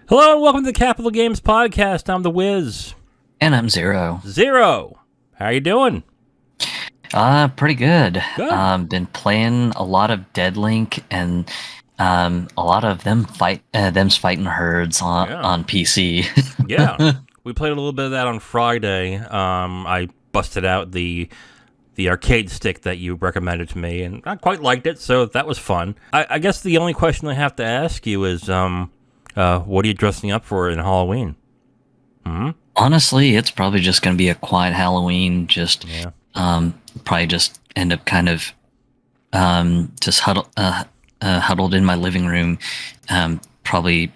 Hello and welcome to the Capital Games Podcast. I'm the Wiz. And I'm Zero. Zero. How you doing? Pretty good. Good. Been playing a lot of Dead Link and a lot of them's fighting herds on PC. Yeah. We played a little bit of that on Friday. I busted out the arcade stick that you recommended to me, and I quite liked it, so that was fun. I guess the only question I have to ask you is, what are you dressing up for in Halloween? Honestly, it's probably just going to be a quiet Halloween. Probably just end up kind of just huddled in my living room. Probably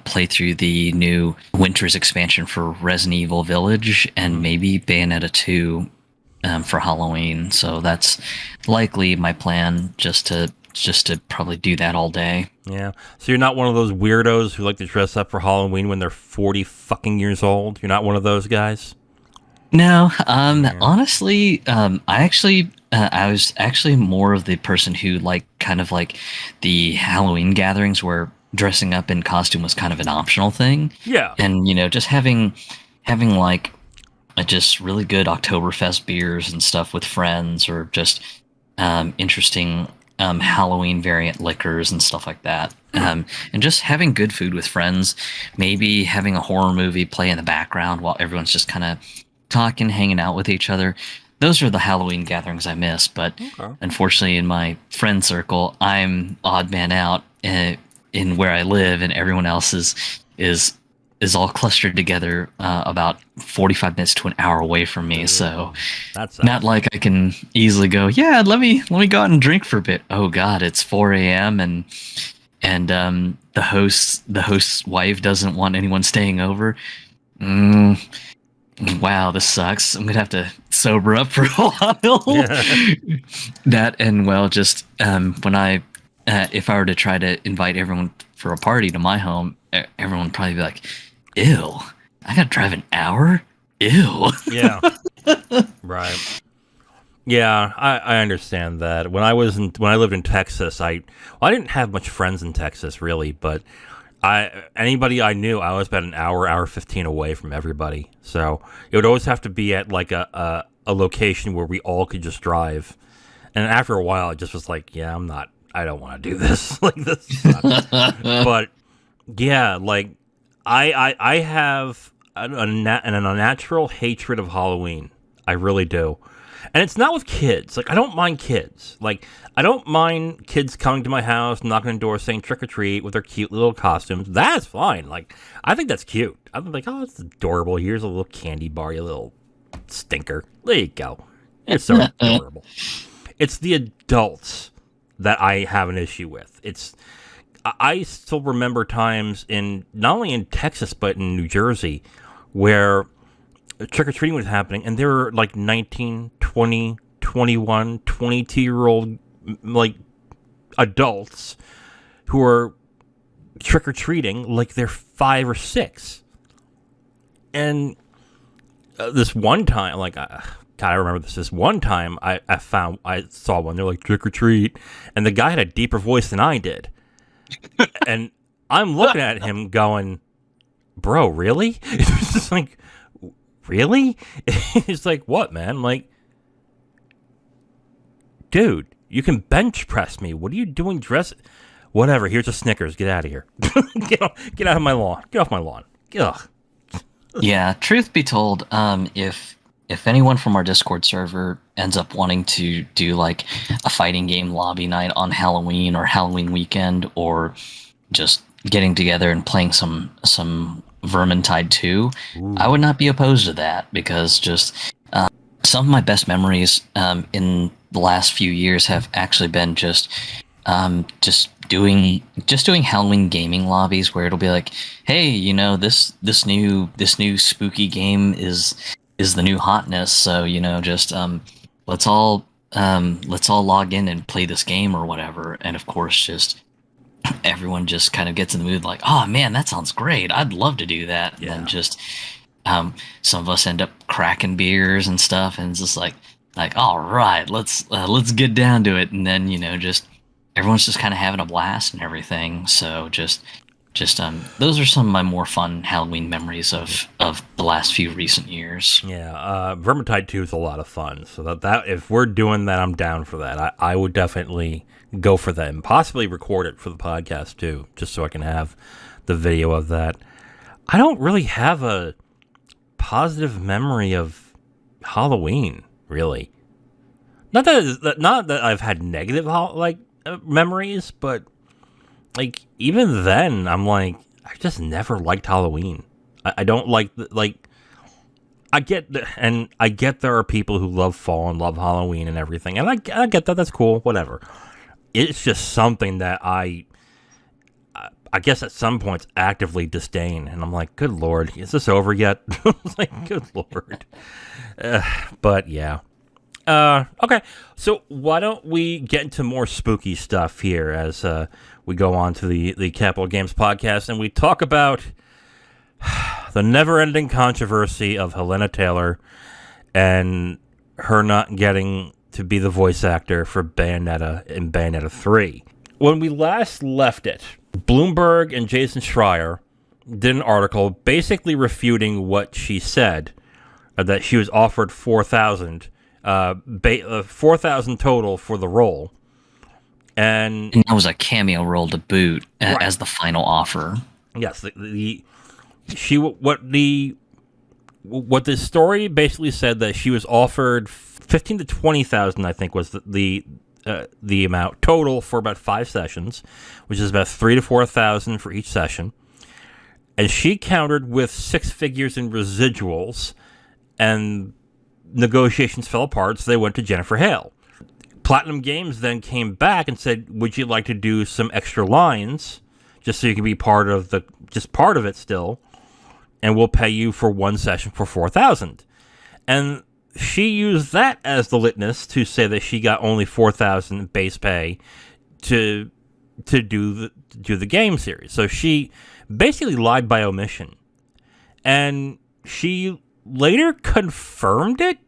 play through the new Winter's expansion for Resident Evil Village and maybe Bayonetta 2 for Halloween. So that's likely my plan, just to probably do that all day. Yeah. So you're not one of those weirdos who like to dress up for Halloween when they're 40 fucking years old? You're not one of those guys? No, honestly, I was actually more of the person who kind of like the Halloween gatherings where dressing up in costume was kind of an optional thing. Yeah. And, just having like just really good Oktoberfest beers and stuff with friends, or just interesting Halloween variant liquors and stuff like that. And just having good food with friends, maybe having a horror movie play in the background while everyone's just kind of talking, hanging out with each other. Those are the Halloween gatherings I miss. But unfortunately, in my friend circle, I'm odd man out in where I live, and everyone else is all clustered together about 45 minutes to an hour away from me. So that's not like I can easily go, yeah, let me go out and drink for a bit. Oh God, it's 4 a.m. and the host's wife doesn't want anyone staying over. Wow, this sucks. I'm gonna have to sober up for a while. That, and well, just when if I were to try to invite everyone for a party to my home, everyone would probably be like, ew, I gotta drive an hour? Ew. Yeah. Right. Yeah, I understand that. When I lived in Texas, I didn't have much friends in Texas really, but anybody I knew, I was about an hour 15 away from everybody. So it would always have to be at like a location where we all could just drive. And after a while, it just was like, yeah, I don't want to do this. Like this sucks. But yeah, like I have an unnatural hatred of Halloween. I really do. And it's not with kids. Like, I don't mind kids. Like, I don't mind kids coming to my house, knocking on the door, saying trick or treat with their cute little costumes. That's fine. Like, I think that's cute. I'm like, oh, it's adorable. Here's a little candy bar, you little stinker. There you go. It's so adorable. It's the adults that I have an issue with. I still remember times not only in Texas, but in New Jersey, where trick-or-treating was happening, and there were like 19, 20, 21, 22-year-old like adults who are trick-or-treating like they're 5 or 6. And this one time, like, God, I remember this one time I saw one, they're like, trick-or-treat, and the guy had a deeper voice than I did. And I'm looking at him going, bro, really? It's just like, really? It's like, what, man? I'm like, dude, you can bench press me. What are you doing whatever, here's a Snickers. Get out of here. Get out of my lawn. Get off my lawn. Ugh. Yeah, truth be told, if anyone from our Discord server ends up wanting to do like a fighting game lobby night on Halloween or Halloween weekend, or just getting together and playing some Vermintide 2, I would not be opposed to that, because just some of my best memories in the last few years have actually been just doing Halloween gaming lobbies, where it'll be like, hey, this new spooky game is the new hotness, so let's all log in and play this game or whatever. And of course, just everyone just kind of gets in the mood, like, oh man, that sounds great, I'd love to do that. Yeah. And then just some of us end up cracking beers and stuff, and it's just like all right, let's get down to it. And then just everyone's just kind of having a blast and everything. So just just those are some of my more fun Halloween memories of the last few recent years. Yeah, Vermintide 2 is a lot of fun. So that if we're doing that, I'm down for that. I would definitely go for that and possibly record it for the podcast too, just so I can have the video of that. I don't really have a positive memory of Halloween, really. Not that I've had negative memories, but like even then, I'm like I just never liked Halloween. I don't like. I get there are people who love fall and love Halloween and everything, and I get that. That's cool, whatever. It's just something that I guess at some points actively disdain, and I'm like, good lord, is this over yet? Like, good lord. But yeah. Okay, so why don't we get into more spooky stuff here as we go on to the Capital Games podcast, and we talk about the never-ending controversy of Helena Taylor and her not getting to be the voice actor for Bayonetta in Bayonetta 3. When we last left it, Bloomberg and Jason Schreier did an article basically refuting what she said, that she was offered $4,000 total for the role. And that was a cameo role to boot as the final offer. Yes, what the story basically said, that she was offered 15 to 20,000, I think was the amount total for about 5 sessions, which is about 3 to 4,000 for each session. And she countered with 6 figures in residuals, and negotiations fell apart, so they went to Jennifer Hale. Platinum Games then came back and said, would you like to do some extra lines just so you can be part of it still, and we'll pay you for 1 session for 4,000. And she used that as the litmus to say that she got only 4,000 base pay to do the game series. So she basically lied by omission. And she later confirmed it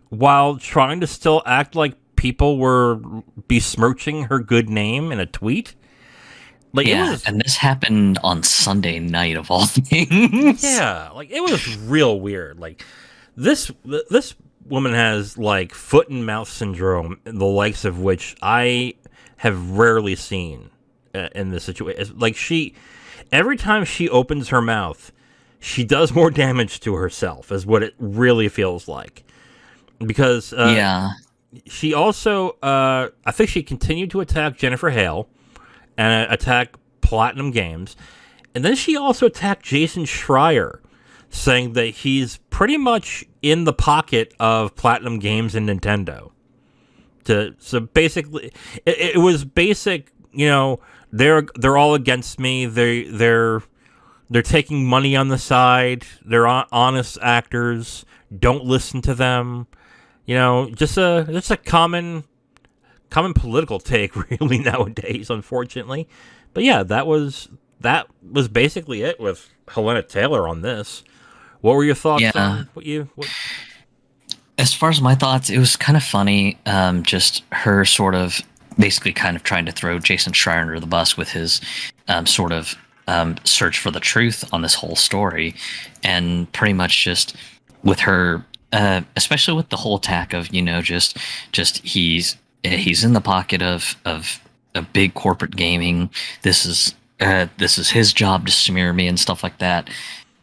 while trying to still act like people were besmirching her good name in a tweet. Like, yeah, and this happened on Sunday night of all things. Yeah, like it was real weird. Like this woman has like foot and mouth syndrome, the likes of which I have rarely seen in this situation. Like every time she opens her mouth, she does more damage to herself, is what it really feels like. Because she also, I think she continued to attack Jennifer Hale and attack Platinum Games. And then she also attacked Jason Schreier, saying that he's pretty much in the pocket of Platinum Games and Nintendo. So basically, it was basic, they're all against me. They're taking money on the side. They're honest actors. Don't listen to them. Just a common political take, really, nowadays, unfortunately. But yeah, that was basically it with Helena Taylor on this. What were your thoughts on what? As far as my thoughts, it was kind of funny, just her sort of basically kind of trying to throw Jason Schreier under the bus with his sort of search for the truth on this whole story, and pretty much just with her, especially with the whole attack of just he's in the pocket of big corporate gaming. This is his job to smear me and stuff like that.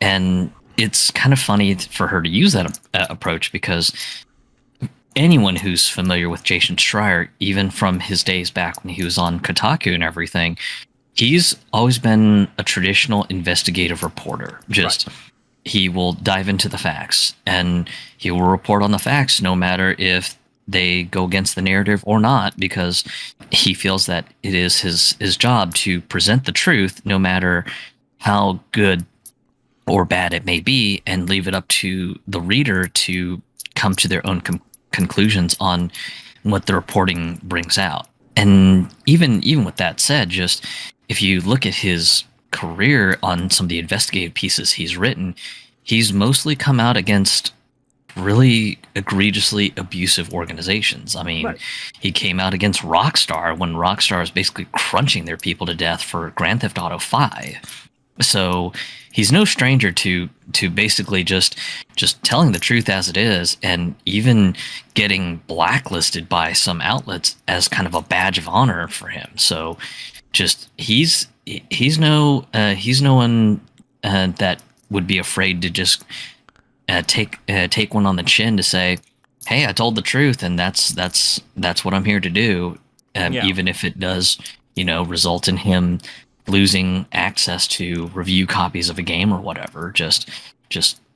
And it's kind of funny for her to use that approach, because anyone who's familiar with Jason Schreier, even from his days back when he was on Kotaku and everything, he's always been a traditional investigative reporter. Right. He will dive into the facts, and he will report on the facts no matter if they go against the narrative or not, because he feels that it is his job to present the truth no matter how good or bad it may be, and leave it up to the reader to come to their own conclusions on what the reporting brings out. And even with that said, just if you look at his career on some of the investigative pieces he's written, he's mostly come out against really egregiously abusive organizations. I mean, Right. he came out against Rockstar when Rockstar is basically crunching their people to death for Grand Theft Auto 5. So he's no stranger to basically just telling the truth as it is, and even getting blacklisted by some outlets as kind of a badge of honor for him. So just he's no one that would be afraid to just take one on the chin to say, "Hey, I told the truth, and that's what I'm here to do," Yeah. even if it does, result in him losing access to review copies of a game or whatever. Just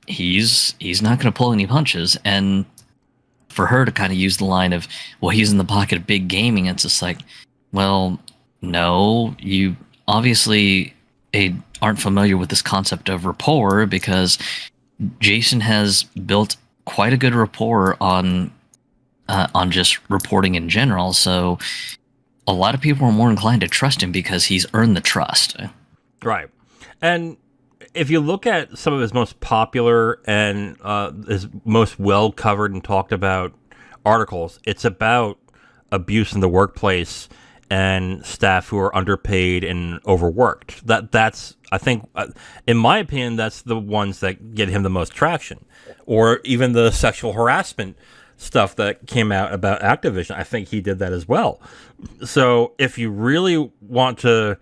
he's not going to pull any punches. And for her to kind of use the line of, "Well, he's in the pocket of big gaming," it's just like, well, no, you obviously aren't familiar with this concept of rapport, because Jason has built quite a good rapport on just reporting in general. So a lot of people are more inclined to trust him because he's earned the trust. Right. And if you look at some of his most popular and his most well covered and talked about articles, it's about abuse in the workplace and staff who are underpaid and overworked. That's I think, in my opinion, that's the ones that get him the most traction. Or even the sexual harassment stuff that came out about Activision. I think he did that as well. So if you really want to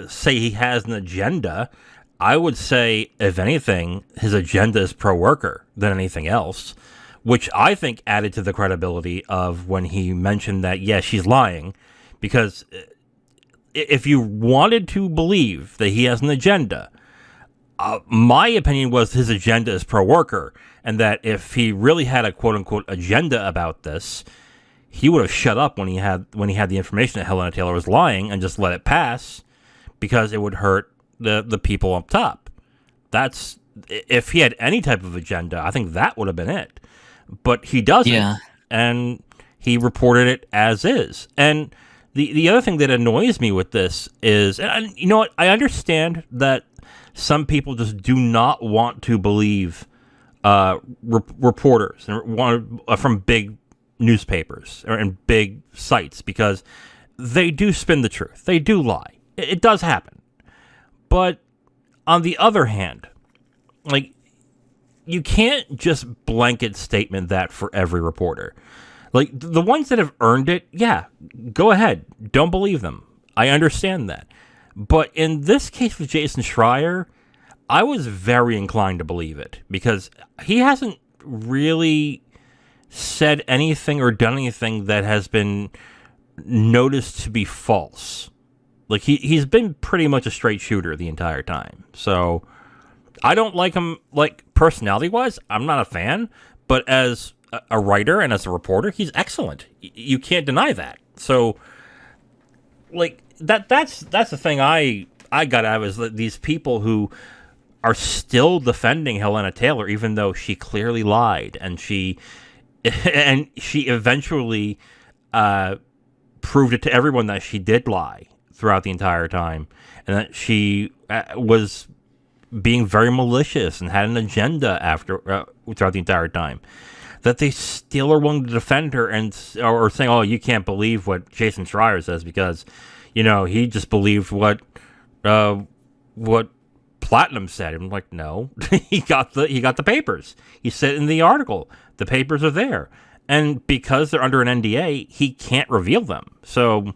say he has an agenda, I would say, if anything, his agenda is pro-worker than anything else, which I think added to the credibility of when he mentioned that, yeah, she's lying, because if you wanted to believe that he has an agenda, my opinion was his agenda is pro-worker, and that if he really had a quote-unquote agenda about this, he would have shut up when he had the information that Helena Taylor was lying and just let it pass, because it would hurt the people up top. That's, if he had any type of agenda, I think that would have been it. But he doesn't, Yeah. and he reported it as is. And the other thing that annoys me with this is, and you know what, I understand that some people just do not want to believe reporters and from big newspapers and big sites, because they do spin the truth. They do lie. It does happen. But on the other hand, like, you can't just blanket statement that for every reporter. Like, the ones that have earned it, yeah, go ahead. Don't believe them. I understand that. But in this case with Jason Schreier, I was very inclined to believe it, because he hasn't really said anything or done anything that has been noticed to be false. Like, he's been pretty much a straight shooter the entire time. So I don't like him, like, personality-wise. I'm not a fan. But as a writer and as a reporter, he's excellent. You can't deny that. So, like, that's the thing I got out of, is that these people who are still defending Helena Taylor, even though she clearly lied, and she eventually proved it to everyone that she did lie throughout the entire time, and that she was being very malicious and had an agenda throughout the entire time, that they still are willing to defend her or saying, "Oh, you can't believe what Jason Schreier says because, he just believed what Platinum said." I'm like, no, he got the papers. He said in the article, the papers are there, and because they're under an NDA, he can't reveal them. So,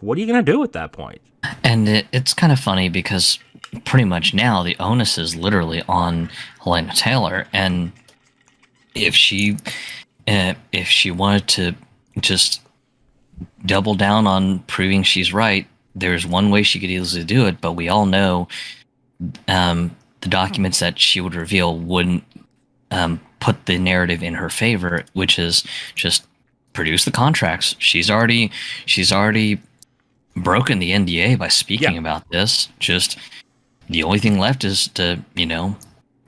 what are you going to do at that point? And it's kind of funny because pretty much now the onus is literally on Helena Taylor, and if she wanted to just double down on proving she's right, there's one way she could easily do it. But we all know the documents that she would reveal wouldn't put the narrative in her favor, which is just produce the contracts. She's already broken the NDA by speaking about this. Just the only thing left is to,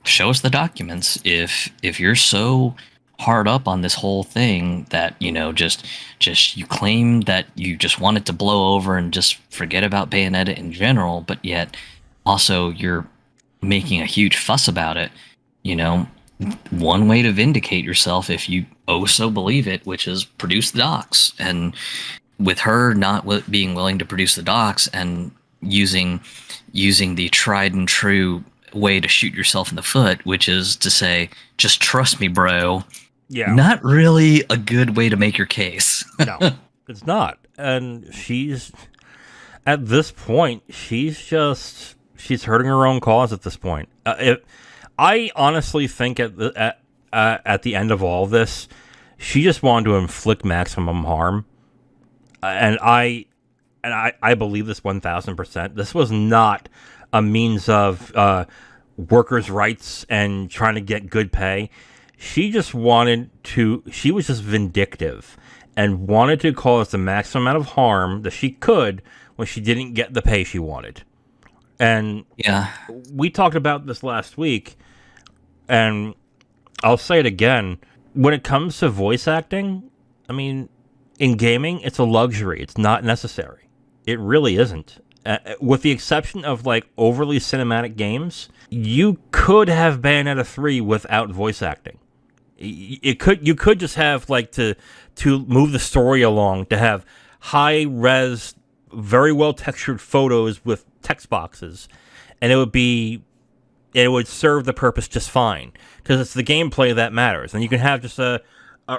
show us the documents. If you're so hard up on this whole thing that, just you claim that you just want it to blow over and just forget about Bayonetta in general, but yet also you're making a huge fuss about it, one way to vindicate yourself, if you oh so believe it, which is produce the docs. And with her not being willing to produce the docs and using the tried and true way to shoot yourself in the foot, which is to say, just trust me, bro. Yeah. Not really a good way to make your case. No, it's not. And she's, at this point, she's hurting her own cause at this point. I honestly think at the end of all this, she just wanted to inflict maximum harm. And I believe this 1,000%. This was not a means of workers' rights and trying to get good pay. She was just vindictive and wanted to cause the maximum amount of harm that she could when she didn't get the pay she wanted. And yeah, we talked about this last week, and I'll say it again. When it comes to voice acting, I mean, in gaming, it's a luxury. It's not necessary. It really isn't. With the exception of like overly cinematic games, you could have Bayonetta 3 without voice acting. You could just have like to move the story along, to have high res, very well textured photos with text boxes, and it would serve the purpose just fine, because it's the gameplay that matters. And you can have just a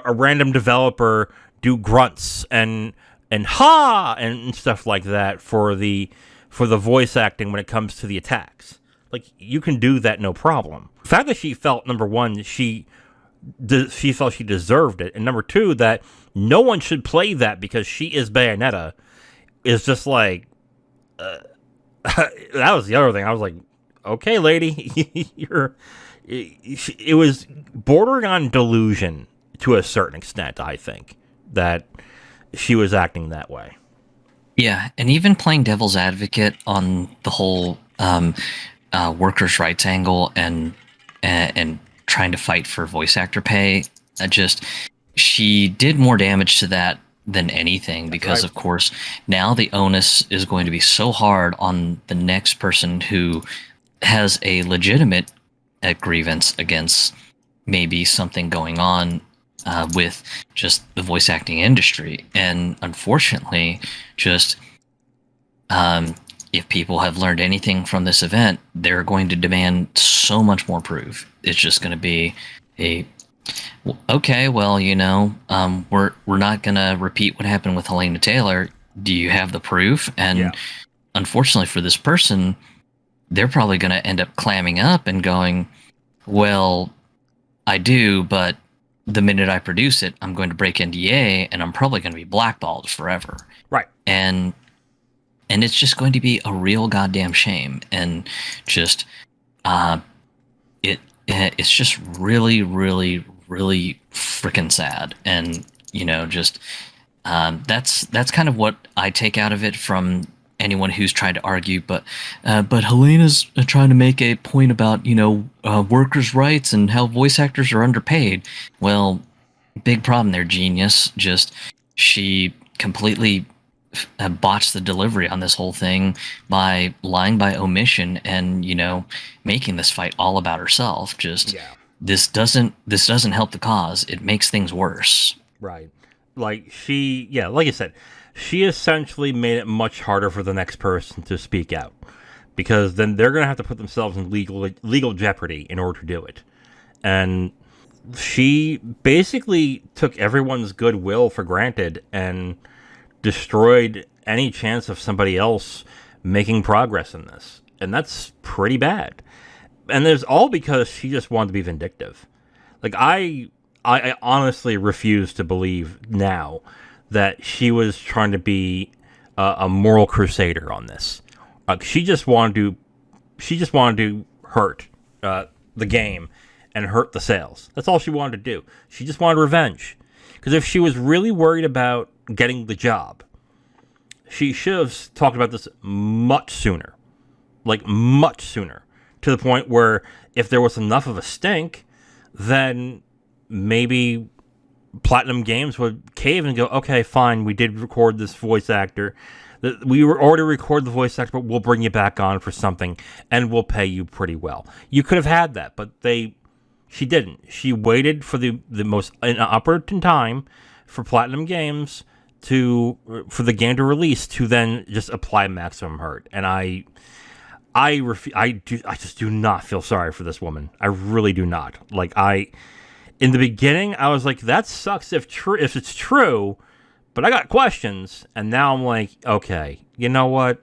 random developer do grunts and ha and stuff like that for the voice acting when it comes to the attacks. Like, you can do that no problem. The fact that she felt, number one, she felt she deserved it, and number two, that no one should play that because she is Bayonetta, is just like, that was the other thing. I was like, okay, lady, it was bordering on delusion to a certain extent, I think, that she was acting that way. Yeah, and even playing devil's advocate on the whole workers' rights angle and trying to fight for voice actor pay, she did more damage to that than anything, because of course now the onus is going to be so hard on the next person who has a legitimate grievance against maybe something going on with just the voice acting industry. And unfortunately, just if people have learned anything from this event, they're going to demand so much more proof. It's just going to be okay, well, we're not going to repeat what happened with Helena Taylor. Do you have the proof? And unfortunately for this person, they're probably going to end up clamming up and going, well, I do, but the minute I produce it, I'm going to break NDA and I'm probably going to be blackballed forever. Right. And it's just going to be a real goddamn shame. And just, it's just really, really, really freaking sad. And, that's kind of what I take out of it from anyone who's trying to argue, but Helena's trying to make a point about, workers' rights and how voice actors are underpaid. Well, big problem there, genius. Just, she completely botched the delivery on this whole thing by lying by omission and, making this fight all about herself. This doesn't help the cause. It makes things worse. Right. Like like you said, she essentially made it much harder for the next person to speak out, because then they're going to have to put themselves in legal jeopardy in order to do it. And she basically took everyone's goodwill for granted and destroyed any chance of somebody else making progress in this. And that's pretty bad. And there's all because she just wanted to be vindictive. Like, I honestly refuse to believe now that she was trying to be a moral crusader on this. She just wanted to hurt the game and hurt the sales. That's all she wanted to do. She just wanted revenge. Because if she was really worried about getting the job, she should have talked about this much sooner. Like, much sooner. To the point where if there was enough of a stink, then maybe Platinum Games would cave and go, okay, fine, we did record this voice actor. We were already recorded the voice actor, but we'll bring you back on for something, and we'll pay you pretty well. You could have had that, but they She didn't. She waited for the most opportune time for Platinum Games for the game to release to then just apply maximum hurt. And I just do not feel sorry for this woman. I really do not. Like, in the beginning, I was like, that sucks if it's true, but I got questions. And now I'm like, okay, you know what?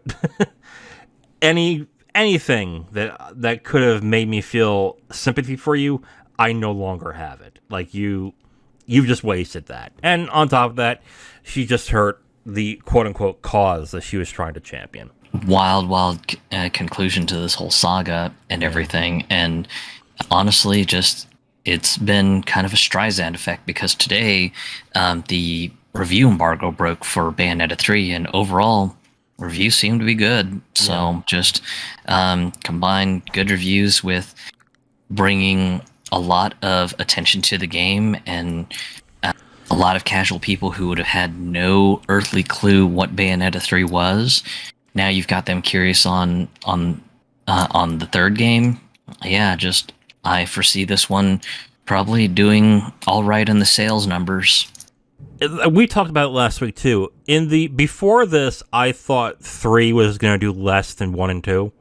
Anything that could have made me feel sympathy for you, I no longer have it. Like, you've just wasted that. And on top of that, she just hurt the quote-unquote cause that she was trying to champion. Wild conclusion to this whole saga and everything. And honestly, just it's been kind of a Streisand effect, because today the review embargo broke for Bayonetta 3, and overall reviews seem to be good. So just combine good reviews with bringing a lot of attention to the game, and a lot of casual people who would have had no earthly clue what Bayonetta 3 was. Now you've got them curious on the third game. Yeah, just I foresee this one probably doing all right in the sales numbers. We talked about it last week too. Before this, I thought 3 was going to do less than 1 and 2,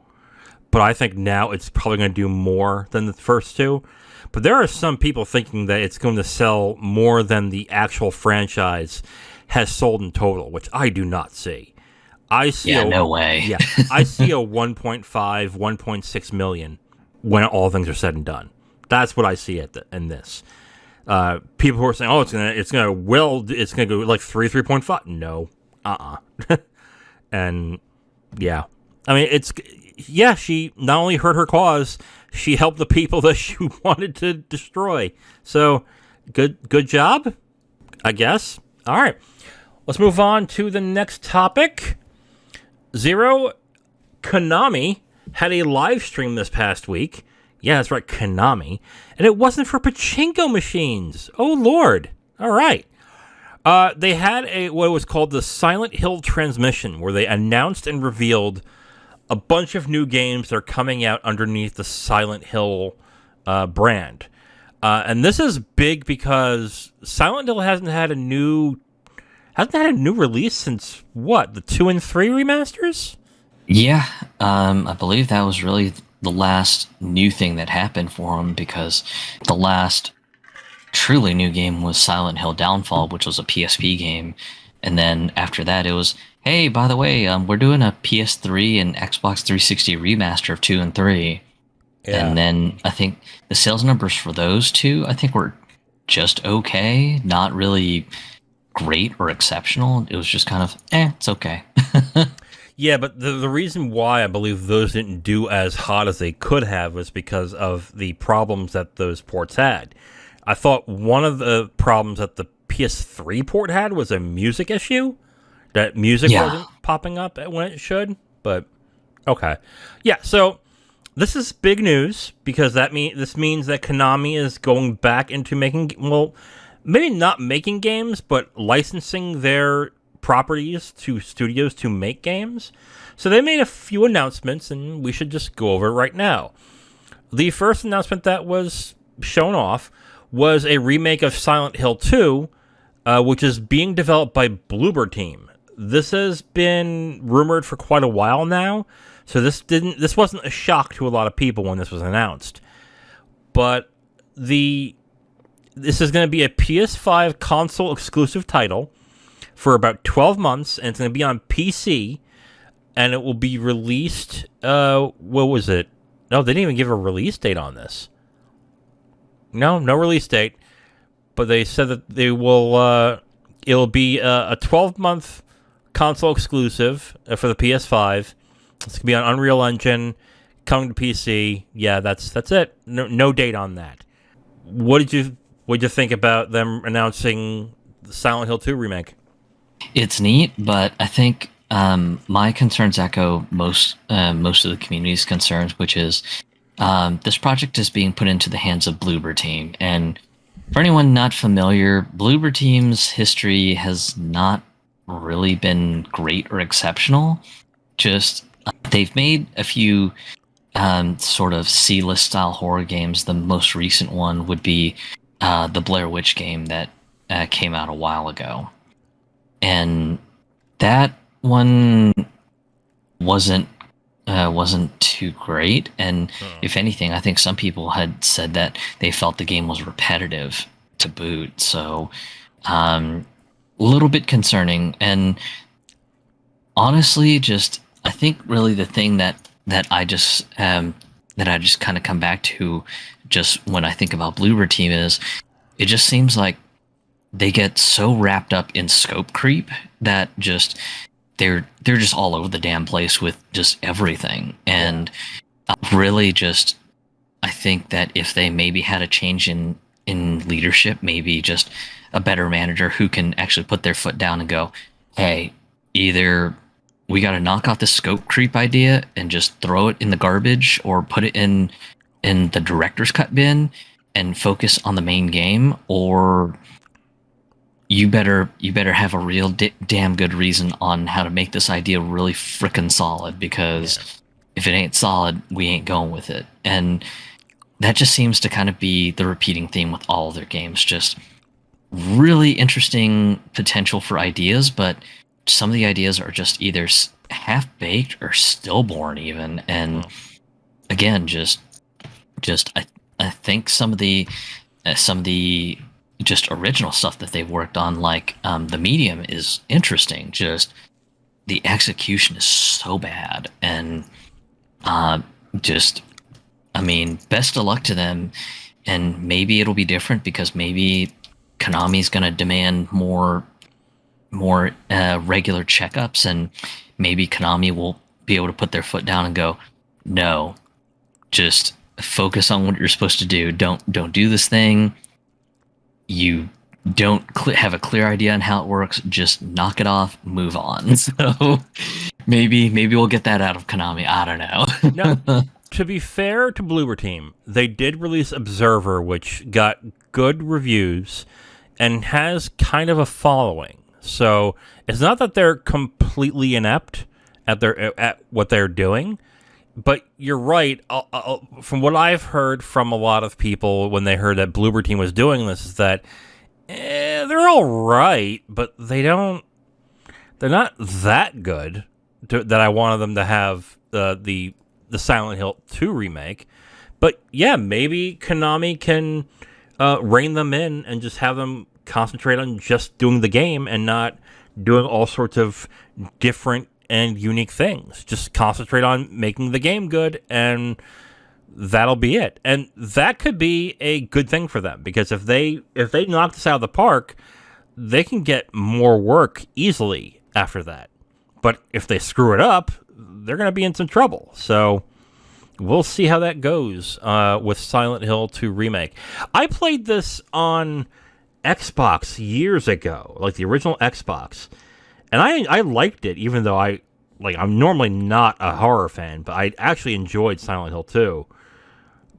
but I think now it's probably going to do more than the first two. But there are some people thinking that it's going to sell more than the actual franchise has sold in total, which I do not see. I see no way. Yeah, I see a 1.5, 1.6 million when all things are said and done. That's what I see in this. People who are saying, "Oh, it's gonna go like 3.5." No, and yeah, I mean, she not only hurt her cause, she helped the people that she wanted to destroy. So, good job, I guess. All right, let's move on to the next topic. Zero, Konami had a live stream this past week. Yeah, that's right, Konami. And it wasn't for pachinko machines. Oh, Lord. All right. They had what was called the Silent Hill Transmission, where they announced and revealed a bunch of new games that are coming out underneath the Silent Hill brand. And this is big because Silent Hill hasn't had a new release since, what, the 2 and 3 remasters? Yeah, I believe that was really the last new thing that happened for them, because the last truly new game was Silent Hill Downfall, which was a PSP game. And then after that, it was, hey, by the way, we're doing a PS3 and Xbox 360 remaster of 2 and 3. Yeah. And then I think the sales numbers for those two, I think, were just okay, not really great or exceptional. It was just kind of, it's okay. Yeah, but the reason why I believe those didn't do as hot as they could have was because of the problems that those ports had. I thought one of the problems that the PS3 port had was a music issue. That music wasn't popping up when it should, but okay. Yeah, so this is big news because this means that Konami is going back into making, well, maybe not making games, but licensing their properties to studios to make games. So they made a few announcements, and we should just go over it right now. The first announcement that was shown off was a remake of Silent Hill 2, which is being developed by Bloober Team. This has been rumored for quite a while now, so this wasn't a shock to a lot of people when this was announced. But this is going to be a PS5 console exclusive title for about 12 months, and it's going to be on PC, and it will be released, what was it? No, they didn't even give a release date on this. No release date, but they said that they will, it'll be a 12-month console exclusive for the PS5. It's going to be on Unreal Engine, coming to PC. Yeah, that's it. No date on that. What did you think about them announcing the Silent Hill 2 remake? It's neat, but I think my concerns echo most of the community's concerns, which is this project is being put into the hands of Bloober Team. And for anyone not familiar, Bloober Team's history has not really been great or exceptional. Just they've made a few sort of C-list style horror games. The most recent one would be the Blair Witch game that came out a while ago, and that one wasn't wasn't too great. And if anything, I think some people had said that they felt the game was repetitive to boot. So a little bit concerning. And honestly, just I think really the thing that I just kind of come back to just when I think about Bloober Team is it just seems like they get so wrapped up in scope creep that just they're just all over the damn place with just everything. And really just I think that if they maybe had a change in leadership, maybe just a better manager who can actually put their foot down and go, hey, either we got to knock off the scope creep idea and just throw it in the garbage, or put it in the director's cut bin and focus on the main game, or you better have a real damn good reason on how to make this idea really frickin' solid, because if it ain't solid, we ain't going with it. And that just seems to kind of be the repeating theme with all of their games. Just really interesting potential for ideas, but some of the ideas are just either half-baked or stillborn even. And again, just I think some of the just original stuff that they've worked on, like the Medium, is interesting. Just the execution is so bad, and just I mean, best of luck to them. And maybe it'll be different because maybe Konami's going to demand more regular checkups, and maybe Konami will be able to put their foot down and go, no, just focus on what you're supposed to do. Don't do this thing. You don't have a clear idea on how it works. Just knock it off, move on. So maybe we'll get that out of Konami. I don't know. Now, to be fair to Bloober Team, they did release Observer, which got good reviews and has kind of a following. So it's not that they're completely inept at what they're doing, but you're right. From what I've heard from a lot of people when they heard that Bloober Team was doing this, is that they're all right, but they're not that good that I wanted them to have the Silent Hill 2 remake. But yeah, maybe Konami can rein them in and just have them concentrate on just doing the game and not doing all sorts of different and unique things. Just concentrate on making the game good, and that'll be it. And that could be a good thing for them, because if they knock this out of the park, they can get more work easily after that. But if they screw it up, they're going to be in some trouble. So we'll see how that goes with Silent Hill 2 Remake. I played this on Xbox years ago, like the original Xbox, and I liked it, even though I'm normally not a horror fan, but I actually enjoyed Silent Hill 2.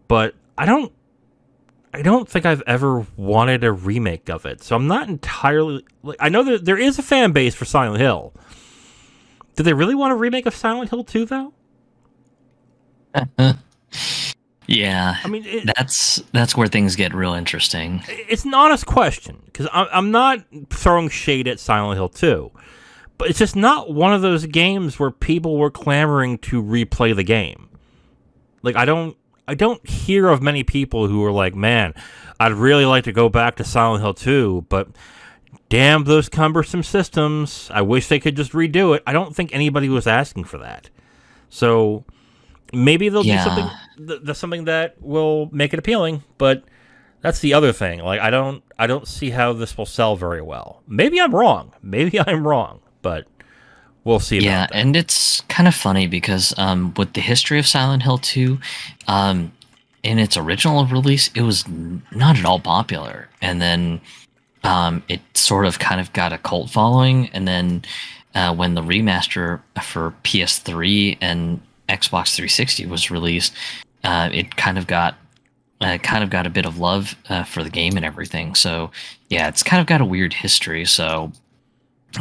But I don't think I've ever wanted a remake of it, so I'm not entirely. I know that there is a fan base for Silent Hill. Did they really want a remake of Silent Hill 2 though? Yeah, I mean, that's where things get real interesting. It's an honest question, because I'm not throwing shade at Silent Hill 2, but it's just not one of those games where people were clamoring to replay the game. Like, I don't hear of many people who are like, man, I'd really like to go back to Silent Hill 2, but damn those cumbersome systems. I wish they could just redo it. I don't think anybody was asking for that. So maybe they'll do something that will make it appealing, but that's the other thing. Like, I don't see how this will sell very well. Maybe I'm wrong, but we'll see about that. And it's kind of funny because with the history of Silent Hill 2, in its original release, it was not at all popular. And then it sort of kind of got a cult following. And then when the remaster for PS3 and Xbox 360 was released, it kind of got a bit of love for the game and everything. So yeah, it's kind of got a weird history. So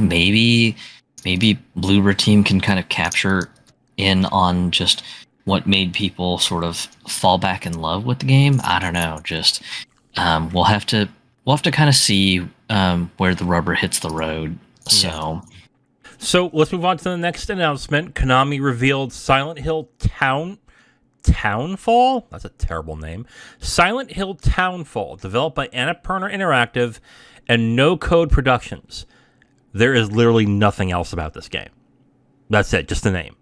maybe Bloober Team can kind of capture in on just what made people sort of fall back in love with the game. I don't know. Just we'll have to kind of see where the rubber hits the road. So. Yeah. So let's move on to the next announcement. Konami revealed Silent Hill Townfall? That's a terrible name. Silent Hill Townfall, developed by Annapurna Interactive and No Code Productions. There is literally nothing else about this game. That's it, just the name.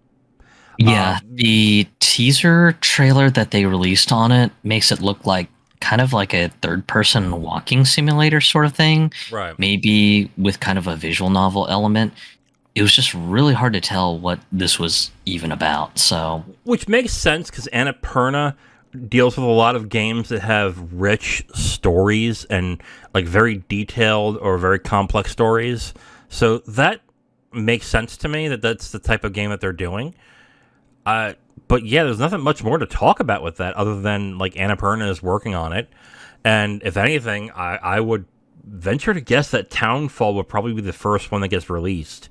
Yeah, the teaser trailer that they released on it makes it look like kind of like a third-person walking simulator sort of thing. Right. Maybe with kind of a visual novel element. It was just really hard to tell what this was even about. So, which makes sense because Annapurna deals with a lot of games that have rich stories and like very detailed or very complex stories. So that makes sense to me that that's the type of game that they're doing. But yeah, there's nothing much more to talk about with that other than like Annapurna is working on it. And if anything, I would venture to guess that Townfall would probably be the first one that gets released.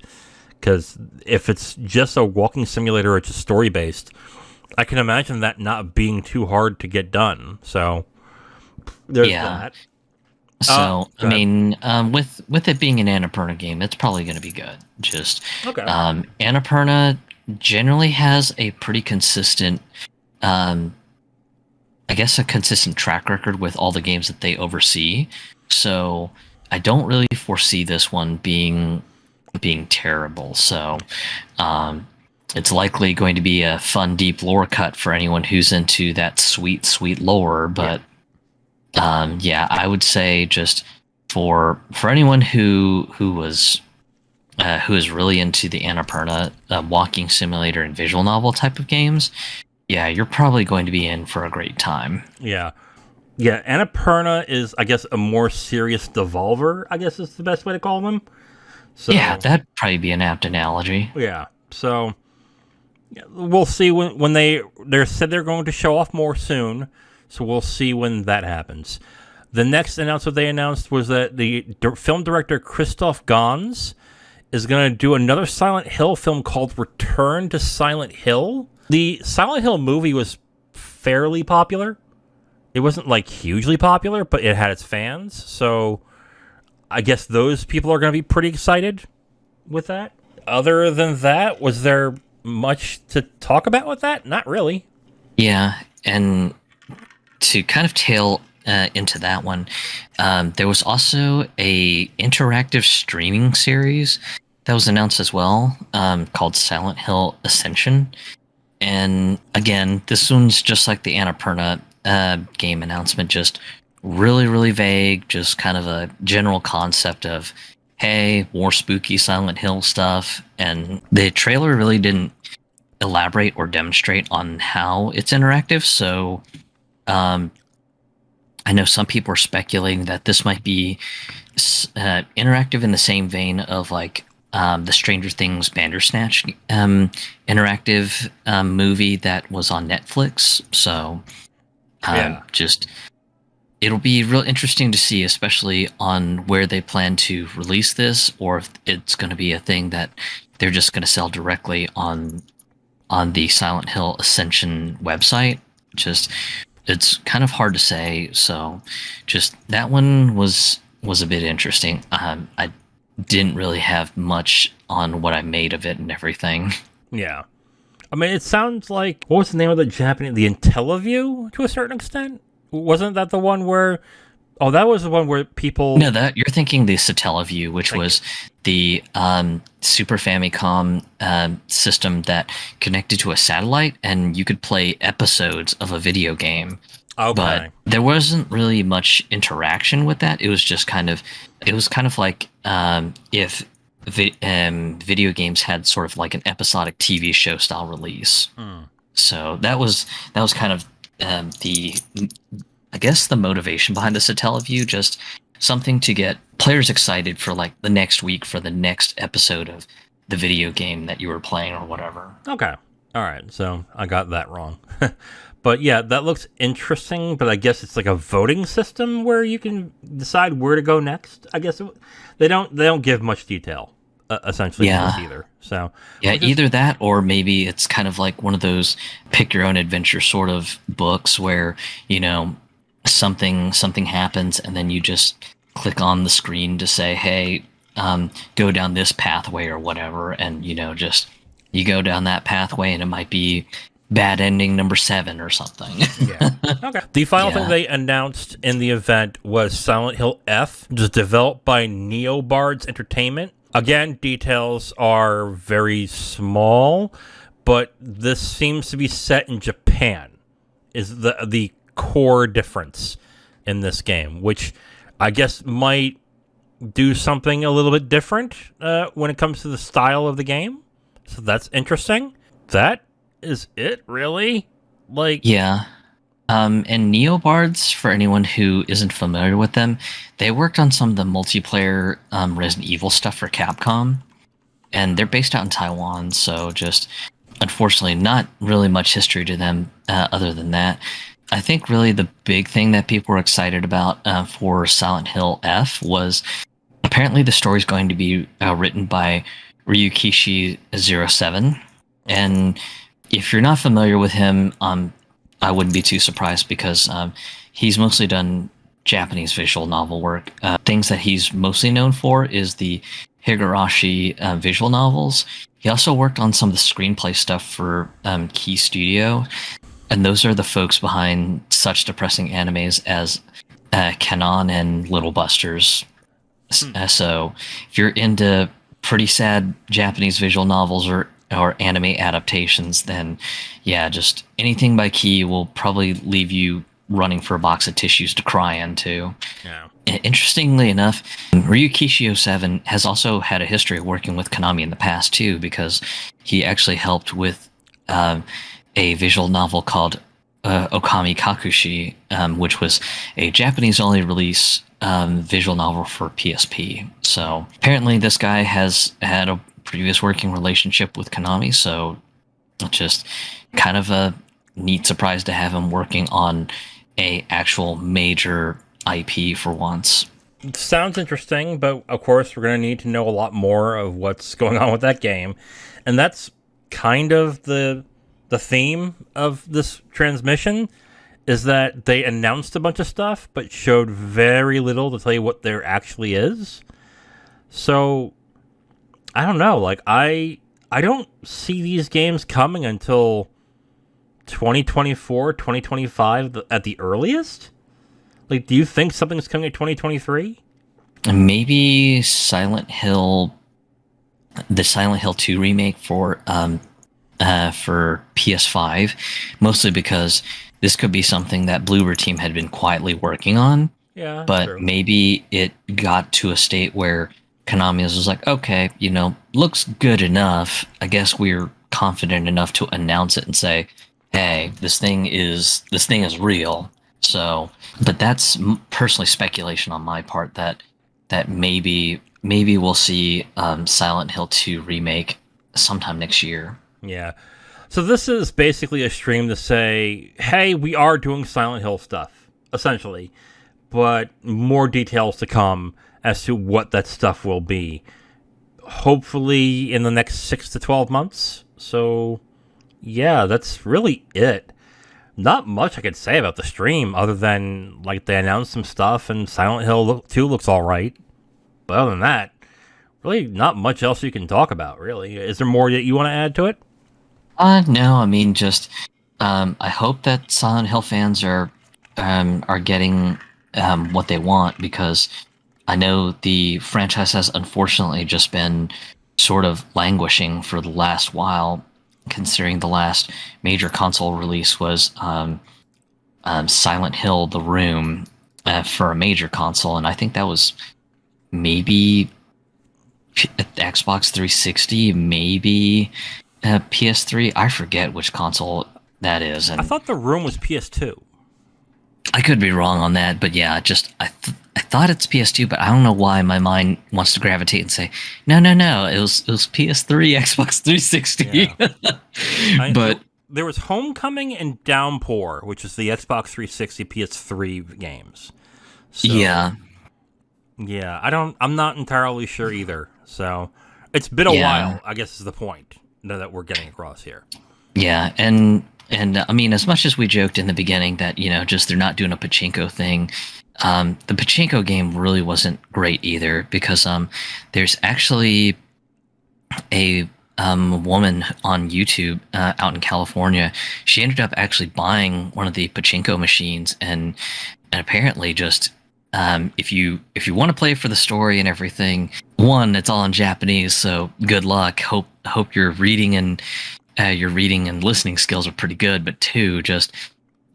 Because if it's just a walking simulator or it's just story-based, I can imagine that not being too hard to get done. So there's that. So, I mean, with it being an Annapurna game, it's probably going to be good. Just okay. Annapurna generally has a pretty consistent, I guess, a consistent track record with all the games that they oversee. So I don't really foresee this one being terrible. So it's likely going to be a fun, deep lore cut for anyone who's into that sweet, sweet lore. But yeah, I would say just for anyone who is really into the Annapurna walking simulator and visual novel type of games, yeah, you're probably going to be in for a great time. Yeah. Yeah, Annapurna is, I guess, a more serious Devolver, I guess is the best way to call them. So, yeah, that'd probably be an apt analogy. Yeah, so we'll see when they said they're going to show off more soon, so we'll see when that happens. The next announcement they announced was that the film director Christoph Gans is going to do another Silent Hill film called Return to Silent Hill. The Silent Hill movie was fairly popular. It wasn't like hugely popular, but it had its fans, so I guess those people are going to be pretty excited with that. Other than that, was there much to talk about with that? Not really. Yeah, and to kind of tail into that one, there was also a interactive streaming series that was announced as well, called Silent Hill Ascension. And again, this one's just like the Annapurna game announcement, just really, really vague, just kind of a general concept of, hey, more spooky Silent Hill stuff. And the trailer really didn't elaborate or demonstrate on how it's interactive. So I know some people are speculating that this might be interactive in the same vein of like the Stranger Things Bandersnatch interactive movie that was on Netflix. So just it'll be real interesting to see, especially on where they plan to release this, or if it's going to be a thing that they're just going to sell directly on the Silent Hill Ascension website. Just it's kind of hard to say. So just that one was a bit interesting. I didn't really have much on what I made of it and everything. Yeah. I mean, it sounds like, what was the name of the Japanese, the IntelliView to a certain extent? Wasn't that the one where, oh, that was the one where people... No, that you're thinking the Satellaview, which was the Super Famicom system that connected to a satellite, and you could play episodes of a video game. Okay. But there wasn't really much interaction with that. It was just kind of like if video games had sort of like an episodic TV show style release. So that was kind of I guess the motivation behind the Satellaview, just something to get players excited for like the next week for the next episode of the video game that you were playing or whatever. Okay. All right. So I got that wrong. But yeah, that looks interesting, but I guess it's like a voting system where you can decide where to go next. I guess they don't give much detail essentially with this Yeah. either. So Yeah, which is either that or maybe it's kind of like one of those pick your own adventure sort of books where, you know, something happens and then you just click on the screen to say, "Hey, go down this pathway or whatever," and just you go down that pathway and it might be bad ending number 7 or something. yeah. Okay. The final thing Yeah. they announced in the event was Silent Hill F, just developed by Neobards Entertainment. Again, details are very small, but this seems to be set in Japan. Is the core difference in this game, which I guess might do something a little bit different when it comes to the style of the game. So that's interesting. That is it, really? Like, Yeah. And Neobards, for anyone who isn't familiar with them, they worked on some of the multiplayer Resident Evil stuff for Capcom, and they're based out in Taiwan. So just unfortunately, not really much history to them other than that. I think really the big thing that people were excited about for Silent Hill F was apparently the story's going to be written by Ryukishi07, and if you're not familiar with him, I wouldn't be too surprised because he's mostly done Japanese visual novel work. Things that he's mostly known for is the Higurashi visual novels. He also worked on some of the screenplay stuff for Key Studio, and those are the folks behind such depressing animes as Kanon and Little Busters. So if you're into pretty sad Japanese visual novels or anime adaptations, then yeah, just anything by Key will probably leave you running for a box of tissues to cry into. yeah. Interestingly enough, Ryukishi07 has also had a history of working with Konami in the past too, because he actually helped with a visual novel called Okami Kakushi, which was a Japanese-only release visual novel for PSP. So apparently this guy has had a previous working relationship with Konami, so just kind of a neat surprise to have him working on a actual major IP for once. Sounds interesting, but of course we're going to need to know a lot more of what's going on with that game. And that's kind of the theme of this transmission, is that they announced a bunch of stuff but showed very little to tell you what there actually is. So I don't know, like I don't see these games coming until 2024, 2025 at the earliest. Like, do you think something's coming in 2023? Maybe the Silent Hill 2 remake for PS5, mostly because this could be something that Bloober Team had been quietly working on, Yeah, but true. maybe it got to a state where Konami was like, okay, looks good enough. I guess we're confident enough to announce it and say, hey, this thing is real. So, but that's personally speculation on my part that maybe we'll see Silent Hill 2 remake sometime next year. Yeah. So this is basically a stream to say, hey, we are doing Silent Hill stuff, essentially, but more details to come as to what that stuff will be. Hopefully in the next 6 to 12 months. So, yeah, that's really it. Not much I could say about the stream other than, like, they announced some stuff and Silent Hill 2 looks alright. But other than that, really not much else you can talk about, really. Is there more that you want to add to it? No, I mean, just I hope that Silent Hill fans are getting what they want, because I know the franchise has unfortunately just been sort of languishing for the last while, considering the last major console release was Silent Hill: The Room for a major console, and I think that was maybe Xbox 360, maybe PS3. I forget which console that is, and I thought The Room was PS2. I could be wrong on that, but yeah, I thought it's PS2, but I don't know why my mind wants to gravitate and say, no, it was PS3, Xbox 360. Yeah. But there was Homecoming and Downpour, which is the Xbox 360 PS3 games. So, yeah, yeah, I'm not entirely sure either. So It's been a Yeah, while, I guess is the point that we're getting across here. yeah, and I mean, as much as we joked in the beginning that just they're not doing a pachinko thing, the pachinko game really wasn't great either because there's actually a woman on YouTube out in California. She ended up actually buying one of the pachinko machines, and apparently just if you want to play for the story and everything, one, it's all in Japanese, so good luck. Hope your reading and listening skills are pretty good. But two, just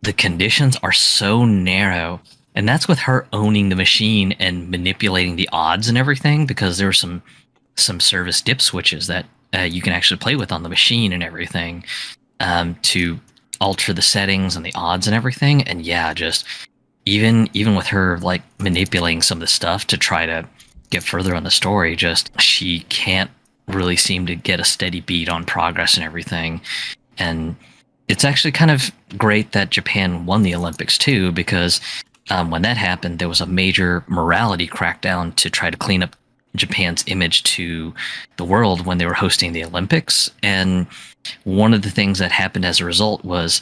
the conditions are so narrow. And that's with her owning the machine and manipulating the odds and everything, because there were some service dip switches that you can actually play with on the machine and everything to alter the settings and the odds and everything. And yeah, just even with her like manipulating some of the stuff to try to get further on the story, just she can't really seem to get a steady beat on progress and everything. And it's actually kind of great that Japan won the Olympics too, because when that happened, there was a major morality crackdown to try to clean up Japan's image to the world when they were hosting the Olympics. And one of the things that happened as a result was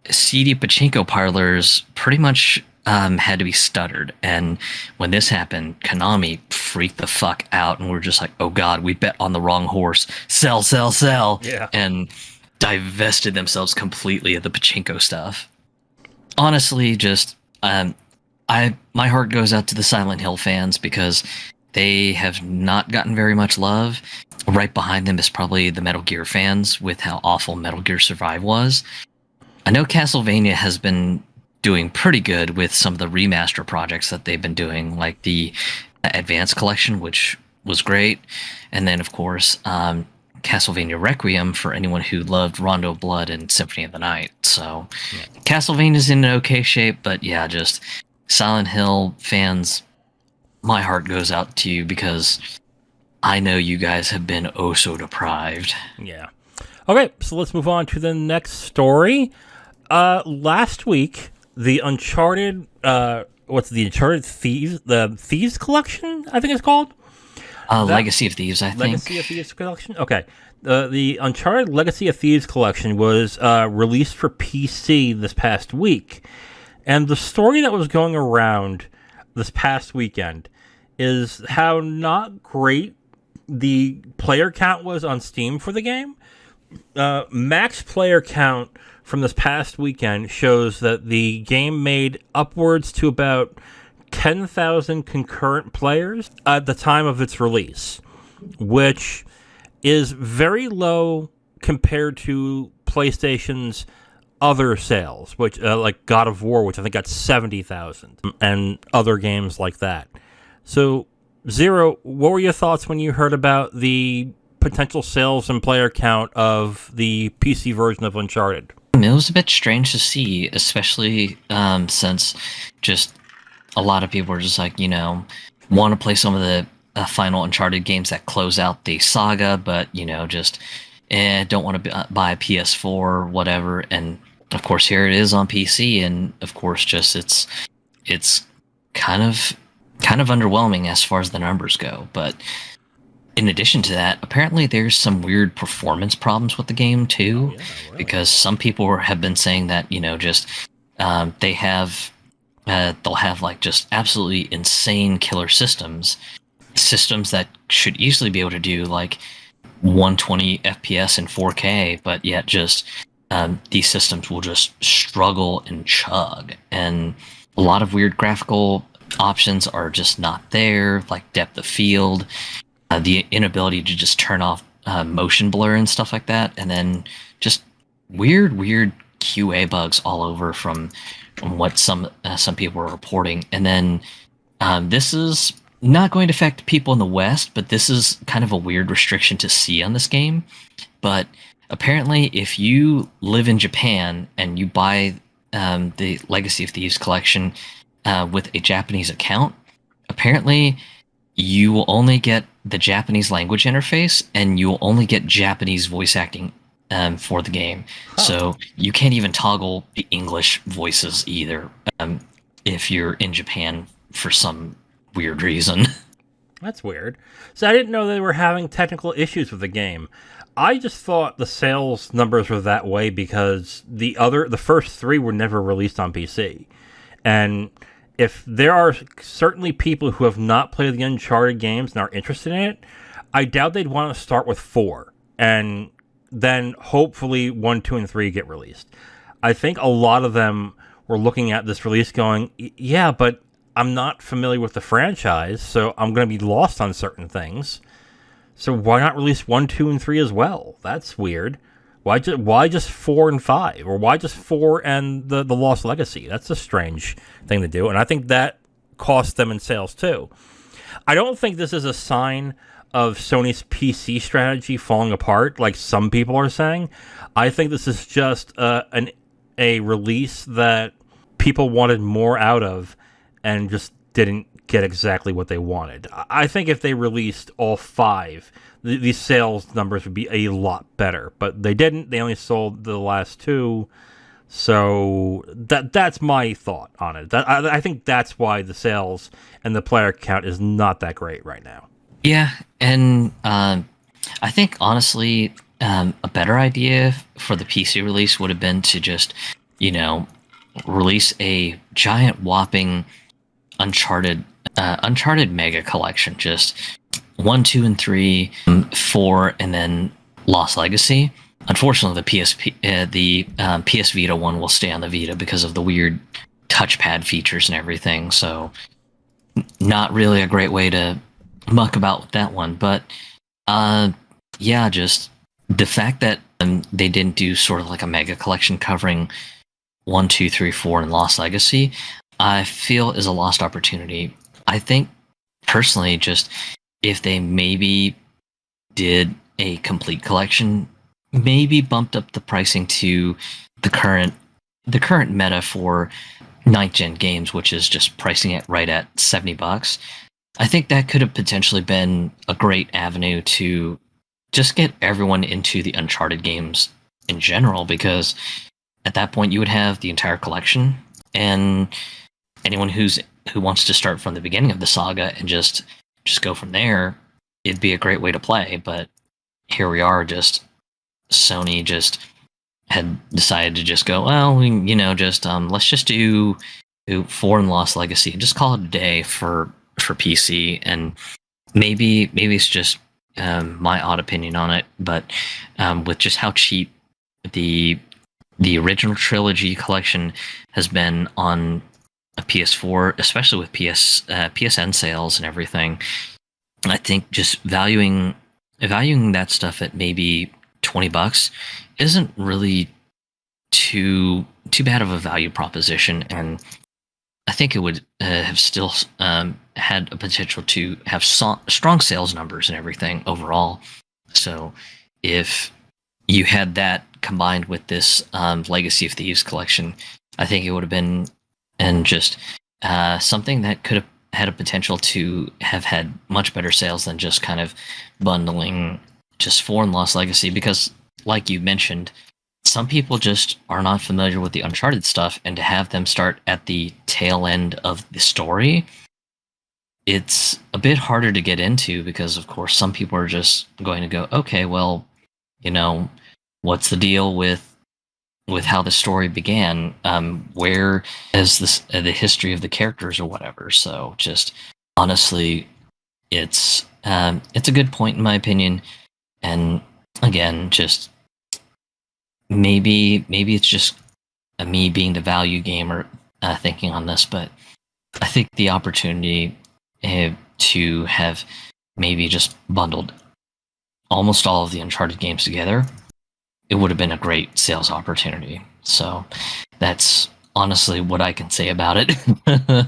seedy pachinko parlors pretty much had to be stuttered. And when this happened, Konami freaked the fuck out and we're just like, oh god, we bet on the wrong horse. Sell, sell, sell. Yeah. And divested themselves completely of the pachinko stuff. Honestly, just my heart goes out to the Silent Hill fans because they have not gotten very much love. Right behind them is probably the Metal Gear fans with how awful Metal Gear Survive was. I know Castlevania has been doing pretty good with some of the remaster projects that they've been doing, like the Advanced Collection, which was great. And then, of course, Castlevania Requiem for anyone who loved Rondo of Blood and Symphony of the Night. So yeah. Castlevania's in an okay shape, but yeah, just Silent Hill fans, my heart goes out to you because I know you guys have been oh so deprived. Yeah. Okay, so let's move on to the next story. Last week, the Uncharted, Uncharted Thieves, the Thieves Collection, I think it's called? Legacy of Thieves, I think. Legacy of Thieves Collection? Okay. The Uncharted Legacy of Thieves Collection was released for PC this past week. And the story that was going around this past weekend is how not great the player count was on Steam for the game. Max player count from this past weekend shows that the game made upwards to about 10,000 concurrent players at the time of its release, which is very low compared to PlayStation's other sales, which like God of War, which I think got 70,000, and other games like that. So, Zero, what were your thoughts when you heard about the potential sales and player count of the PC version of Uncharted? It was a bit strange to see, especially since just a lot of people were just like, want to play some of the final Uncharted games that close out the saga, but, just don't want to buy a PS4 or whatever. And, of course, here it is on PC, and, of course, just it's kind of underwhelming as far as the numbers go. But in addition to that, apparently there's some weird performance problems with the game too, because some people have been saying that just they'll have like just absolutely insane killer systems that should easily be able to do like 120 FPS and 4K, but yet just these systems will just struggle and chug, and a lot of weird graphical options are just not there, like depth of field. The inability to just turn off motion blur and stuff like that, and then just weird QA bugs all over from what some people are reporting. And then this is not going to affect people in the West, but this is kind of a weird restriction to see on this game. But apparently, if you live in Japan and you buy the Legacy of Thieves collection with a Japanese account, apparently you will only get the Japanese language interface, and you will only get Japanese voice acting for the game. Huh. So you can't even toggle the English voices either if you're in Japan for some weird reason. That's weird. So I didn't know they were having technical issues with the game. I just thought the sales numbers were that way because the first three were never released on PC. And if there are certainly people who have not played the Uncharted games and are interested in it, I doubt they'd want to start with 4 and then hopefully 1, 2, and 3 get released. I think a lot of them were looking at this release going, yeah, but I'm not familiar with the franchise, so I'm going to be lost on certain things. So why not release 1, 2, and 3 as well? That's weird. Why just 4 and 5? Or why just 4 and the Lost Legacy? That's a strange thing to do, and I think that cost them in sales too. I don't think this is a sign of Sony's PC strategy falling apart, like some people are saying. I think this is just a release that people wanted more out of and just didn't get exactly what they wanted. I think if they released all 5, these sales numbers would be a lot better, but they didn't. They only sold the last 2, so that's my thought on it. I think that's why the sales and the player count is not that great right now. Yeah, and I think honestly, a better idea for the PC release would have been to just, release a giant whopping Uncharted Mega Collection, just 1, 2, and 3, 4, and then Lost Legacy. Unfortunately, the PS Vita one will stay on the Vita because of the weird touchpad features and everything. So, not really a great way to muck about with that one. But yeah, just the fact that they didn't do sort of like a mega collection covering 1, 2, 3, 4, and Lost Legacy, I feel is a lost opportunity. I think personally, just if they maybe did a complete collection, maybe bumped up the pricing to the current meta for 9th gen games, which is just pricing it right at $70. I think that could have potentially been a great avenue to just get everyone into the Uncharted games in general, because at that point you would have the entire collection, and anyone who wants to start from the beginning of the saga and just go from there, it'd be a great way to play. But here we are, just Sony just had decided to just go, well, let's just do 4 and Lost Legacy and just call it a day for PC. And maybe it's just my odd opinion on it, but with just how cheap the original trilogy collection has been on a PS4, especially with PSN sales and everything, I think just valuing that stuff at maybe $20 isn't really too bad of a value proposition, and I think it would have still had a potential to have strong sales numbers and everything overall. So if you had that combined with this Legacy of Thieves collection, I think it would have been just something that could have had a potential to have had much better sales than just kind of bundling just 4 and Lost Legacy, because like you mentioned, some people just are not familiar with the Uncharted stuff, and to have them start at the tail end of the story, it's a bit harder to get into, because of course some people are just going to go, okay, well, what's the deal with how the story began? Where is this the history of the characters or whatever? So just honestly, it's a good point in my opinion. And again, just maybe it's just me being the value gamer thinking on this, but I think the opportunity to have maybe just bundled almost all of the Uncharted games together, it would have been a great sales opportunity. So that's honestly what I can say about it.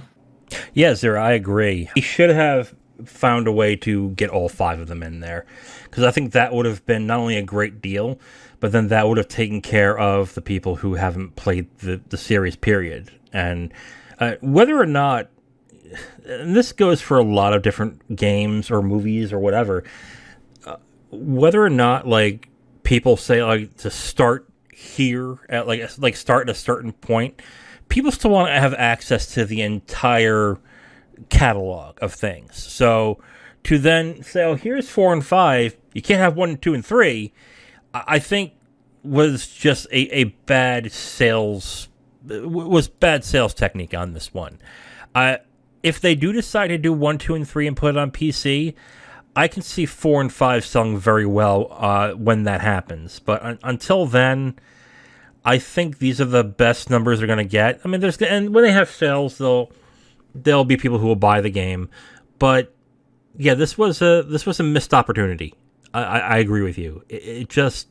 Yeah, Zero, I agree. He should have found a way to get all 5 of them in there, because I think that would have been not only a great deal, but then that would have taken care of the people who haven't played the series, period. And whether or not, and this goes for a lot of different games or movies or whatever, whether or not like people say like to start here at like start at a certain point, people still want to have access to the entire catalog of things. So to then say, oh, here's 4 and 5. You can't have 1, 2, and 3. I think was just a bad sales technique on this one. If they do decide to do 1, 2, and 3 and put it on PC, I can see 4 and 5 selling very well when that happens. But until then, I think these are the best numbers they're going to get. I mean, and when they have sales, there'll be people who will buy the game. But yeah, this was a missed opportunity. I agree with you. It just,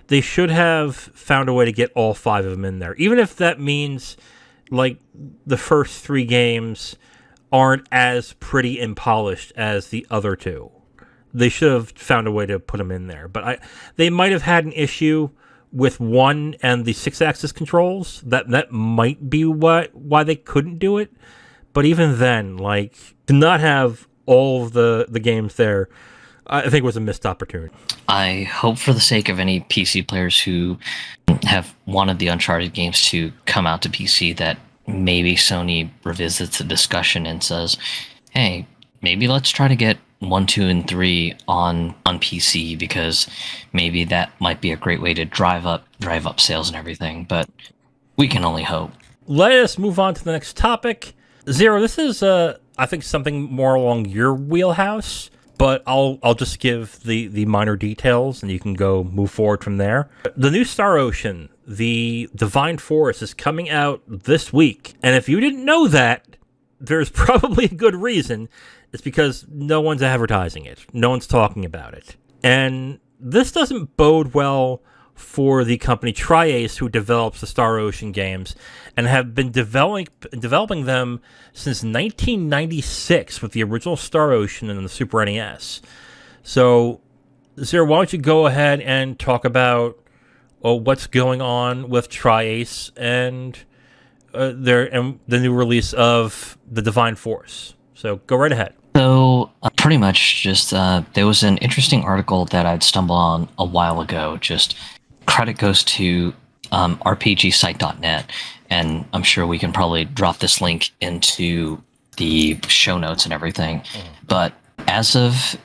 they should have found a way to get all 5 of them in there, even if that means like the first 3 games aren't as pretty and polished as the other 2. They should have found a way to put them in there. But they might have had an issue with 1 and the 6-axis controls. That might be why they couldn't do it. But even then, like, to not have all of the games there, I think was a missed opportunity. I hope for the sake of any PC players who have wanted the Uncharted games to come out to PC that maybe Sony revisits the discussion and says, hey, maybe let's try to get 1, 2, and 3 on PC, because maybe that might be a great way to drive up sales and everything, but we can only hope. Let us move on to the next topic. Zero, this is I think something more along your wheelhouse, but I'll just give the minor details and you can move forward from there. The new Star Ocean, the Divine Force, is coming out this week. And if you didn't know that, there's probably a good reason. It's because no one's advertising it. No one's talking about it. And this doesn't bode well for the company Tri-Ace, who develops the Star Ocean games and have been developing them since 1996 with the original Star Ocean and the Super NES. So, Zero, why don't you go ahead and talk about what's going on with Tri-Ace and the new release of the Divine Force. So go right ahead. So pretty much just there was an interesting article that I'd stumbled on a while ago. Just credit goes to rpgsite.net, and I'm sure we can probably drop this link into the show notes and everything. But as of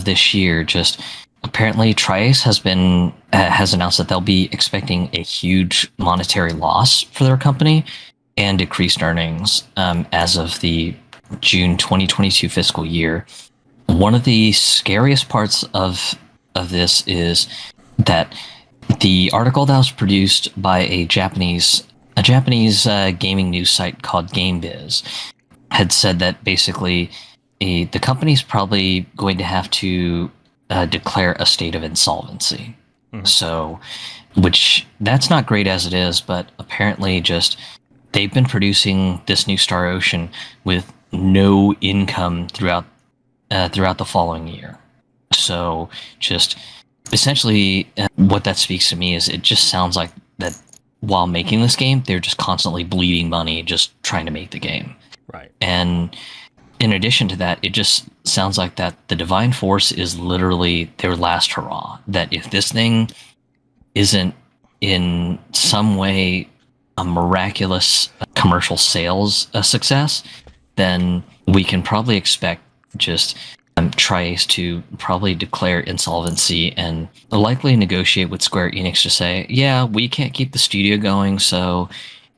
this year, just apparently Tri-Ace has announced that they'll be expecting a huge monetary loss for their company and decreased earnings as of the June 2022 fiscal year. One of the scariest parts of this is that the article that was produced by a Japanese gaming news site called GameBiz had said that basically the company's probably going to have to declare a state of insolvency. So, which that's not great as it is, but apparently just they've been producing this new Star Ocean with no income throughout the following year. So just essentially what that speaks to me is it just sounds like that while making this game, they're just constantly bleeding money just trying to make the game. Right. And in addition to that, it just sounds like that the Divine Force is literally their last hurrah. That if this thing isn't in some way a miraculous commercial sales success, then we can probably expect just Tri-Ace to probably declare insolvency and likely negotiate with Square Enix to say, yeah, we can't keep the studio going, so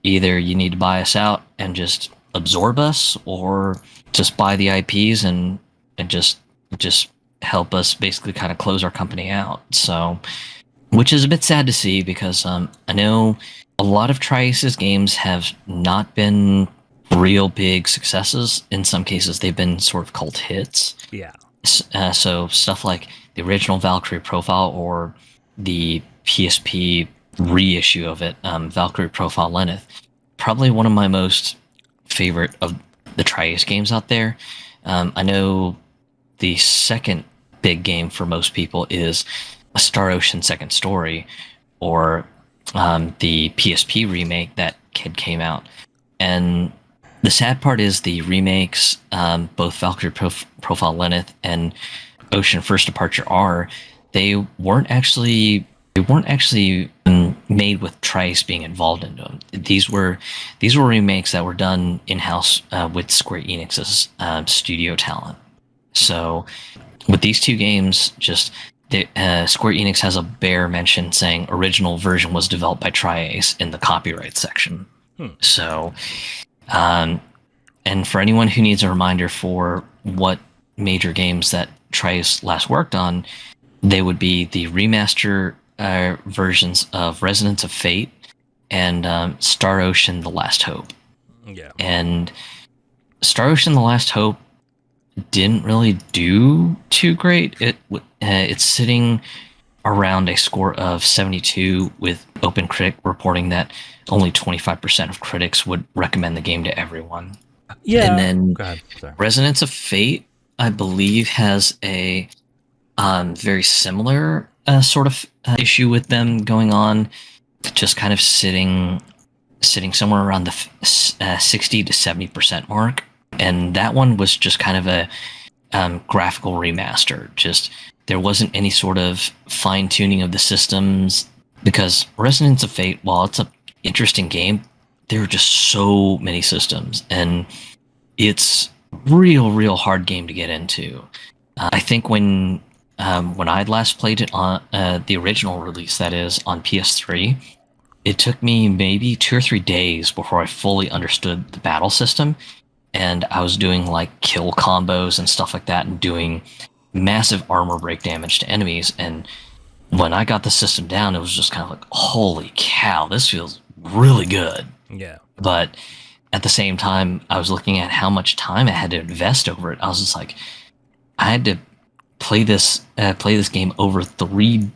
either you need to buy us out and just absorb us, or just buy the IPs and just help us basically kind of close our company out. So, which is a bit sad to see, because I know a lot of Tri-Ace's games have not been real big successes. In some cases, they've been sort of cult hits. Yeah. So stuff like the original Valkyrie Profile or the PSP reissue of it, Valkyrie Profile Lenneth, probably one of my most favorite of the Tri-Ace games out there. I know the second big game for most people is a Star Ocean Second Story, or the PSP remake that came out. And the sad part is the remakes, both Valkyrie Profile Lenneth and Ocean First Departure R, they weren't actually made with Tri-Ace being involved in them. These were remakes that were done in-house with Square Enix's studio talent. So with these two games, just Square Enix has a bare mention saying original version was developed by Tri-Ace in the copyright section. So, and for anyone who needs a reminder for what major games that Tri-Ace last worked on, they would be the remaster versions of Resonance of Fate and Star Ocean: The Last Hope. Yeah. And Star Ocean: The Last Hope didn't really do too great. It's sitting around a score of 72, with OpenCritic reporting that only 25% of critics would recommend the game to everyone. Yeah. And then Resonance of Fate, I believe, has a very similar sort of issue with them going on, just kind of sitting somewhere around the 60 to 70% mark. And that one was just kind of a graphical remaster. Just there wasn't any sort of fine tuning of the systems, because Resonance of Fate, while it's an interesting game, there are just so many systems, and it's real hard game to get into. I think when I'd last played it on the original release, that is on PS3, it took me maybe 2 or 3 days before I fully understood the battle system. And I was doing like kill combos and stuff like that, and doing massive armor break damage to enemies. And when I got the system down, it was just kind of like, holy cow, this feels really good. Yeah. But at the same time, I was looking at how much time I had to invest over it. I was just like, I had to play this game over three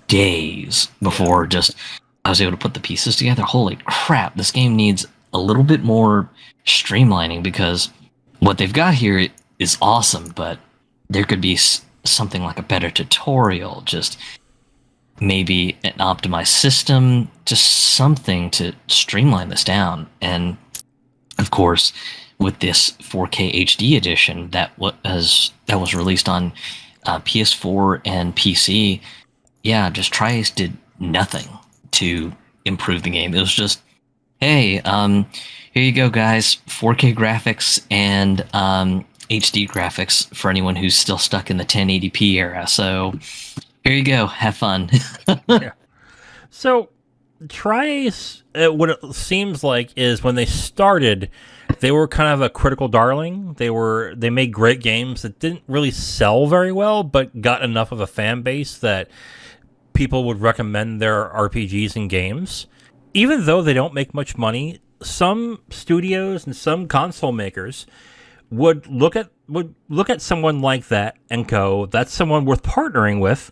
days before just I was able to put the pieces together. Holy crap, this game needs a little bit more streamlining, because what they've got here is awesome, but there could be something like a better tutorial, just maybe an optimized system, just something to streamline this down. And of course, with this 4K HD edition that was released on PS4 and PC, yeah, just Tri-Ace did nothing to improve the game. It was just, hey, here you go, guys, 4K graphics and HD graphics for anyone who's still stuck in the 1080p era. So here you go, have fun. Yeah. So Tri-Ace, what it seems like is when they started, they were kind of a critical darling. They made great games that didn't really sell very well, but got enough of a fan base that people would recommend their RPGs and games. Even though they don't make much money, some studios and some console makers would look at someone like that and go, that's someone worth partnering with,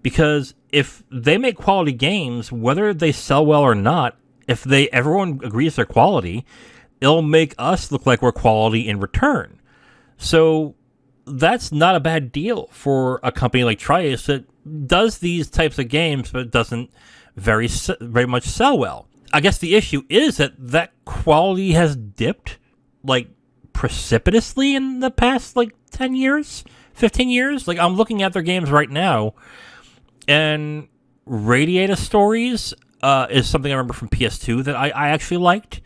because if they make quality games, whether they sell well or not, if everyone agrees they're quality, it'll make us look like we're quality in return. So that's not a bad deal for a company like Tri-Ace that does these types of games but doesn't very much sell well. I guess the issue is that quality has dipped like precipitously in the past like 10 years, 15 years. Like, I'm looking at their games right now, and Radiator Stories is something I remember from PS2 that I actually liked.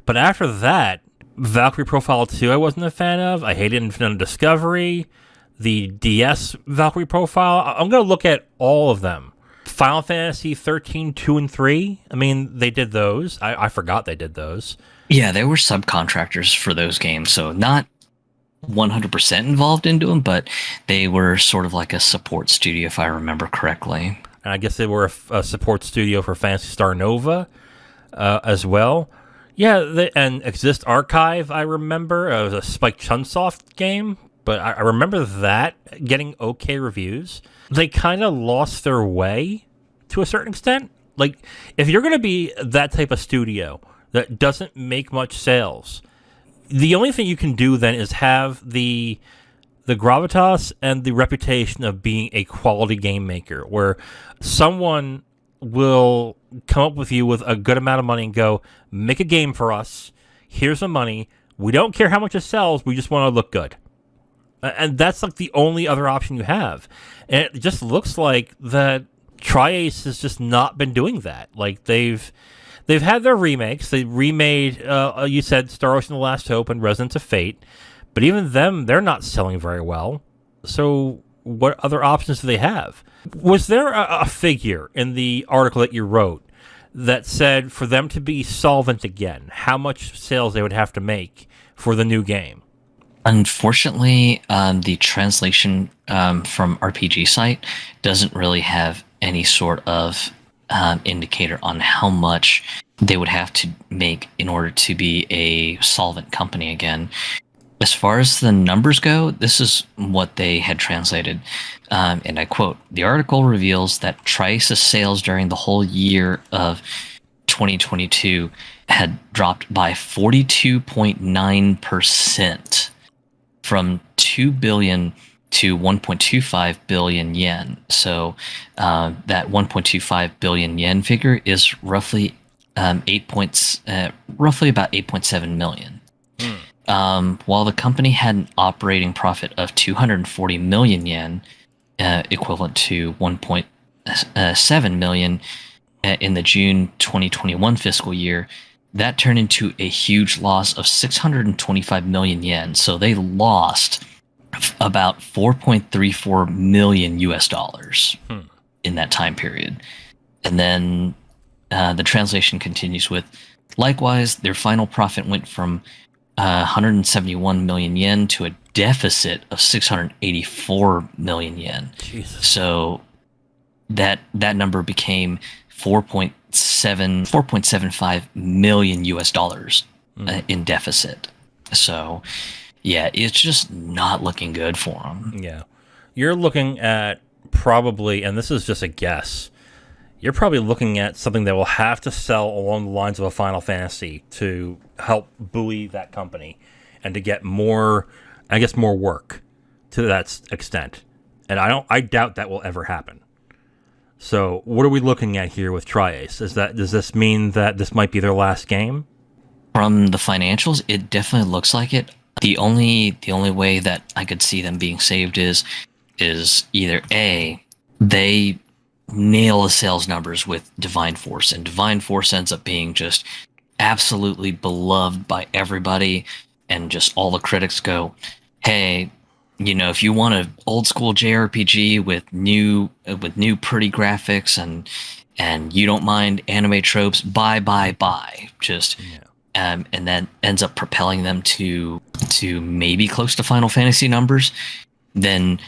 But after that, Valkyrie Profile 2 I wasn't a fan of. I hated Infinite Discovery. The DS Valkyrie Profile, I'm going to look at all of them. Final Fantasy 13, 2, and 3. I mean, they did those. I forgot they did those. Yeah, they were subcontractors for those games, so not 100% involved into them, but they were sort of like a support studio, if I remember correctly. And I guess they were a support studio for Phantasy Star Nova as well. Yeah, and Exist Archive, I remember. It was a Spike Chunsoft game, but I remember that getting okay reviews. They kind of lost their way to a certain extent. Like, if you're going to be that type of studio that doesn't make much sales, the only thing you can do then is have the gravitas and the reputation of being a quality game maker, where someone will come up with you with a good amount of money and go, make a game for us. Here's the money. We don't care how much it sells. We just want to look good. And that's like the only other option you have. And it just looks like that Tri-Ace has just not been doing that. Like, they've had their remakes. They remade, you said, Star Ocean: The Last Hope and Resonance of Fate. But even them, they're not selling very well. So what other options do they have? Was there a figure in the article that you wrote that said for them to be solvent again, how much sales they would have to make for the new game? Unfortunately, the translation from RPG site doesn't really have any sort of indicator on how much they would have to make in order to be a solvent company again. As far as the numbers go, this is what they had translated. And I quote, "The article reveals that Triace's sales during the whole year of 2022 had dropped by 42.9%. From 2 billion to 1.25 billion yen. So that 1.25 billion yen figure is roughly roughly about 8.7 million. While the company had an operating profit of 240 million yen, equivalent to 1.7 million in the June 2021 fiscal year, that turned into a huge loss of 625 million yen. So they lost about 4.34 million US dollars in that time period. And then the translation continues with, likewise, their final profit went from 171 million yen to a deficit of 684 million yen. Jesus. So that number became 4.75 million US dollars in deficit. So, yeah, it's just not looking good for them. Yeah. You're looking at probably, and this is just a guess, you're probably looking at something that will have to sell along the lines of a Final Fantasy to help buoy that company and to get more, I guess, more work to that extent. And I doubt that will ever happen. So what are we looking at here with Triace? Does this mean that this might be their last game? From the financials, it definitely looks like it. The only way that I could see them being saved is either A, they nail the sales numbers with Divine Force, and Divine Force ends up being just absolutely beloved by everybody, and just all the critics go, hey, you know, if you want an old school JRPG with new pretty graphics and you don't mind anime tropes, buy. Just and that ends up propelling them to maybe close to Final Fantasy numbers, then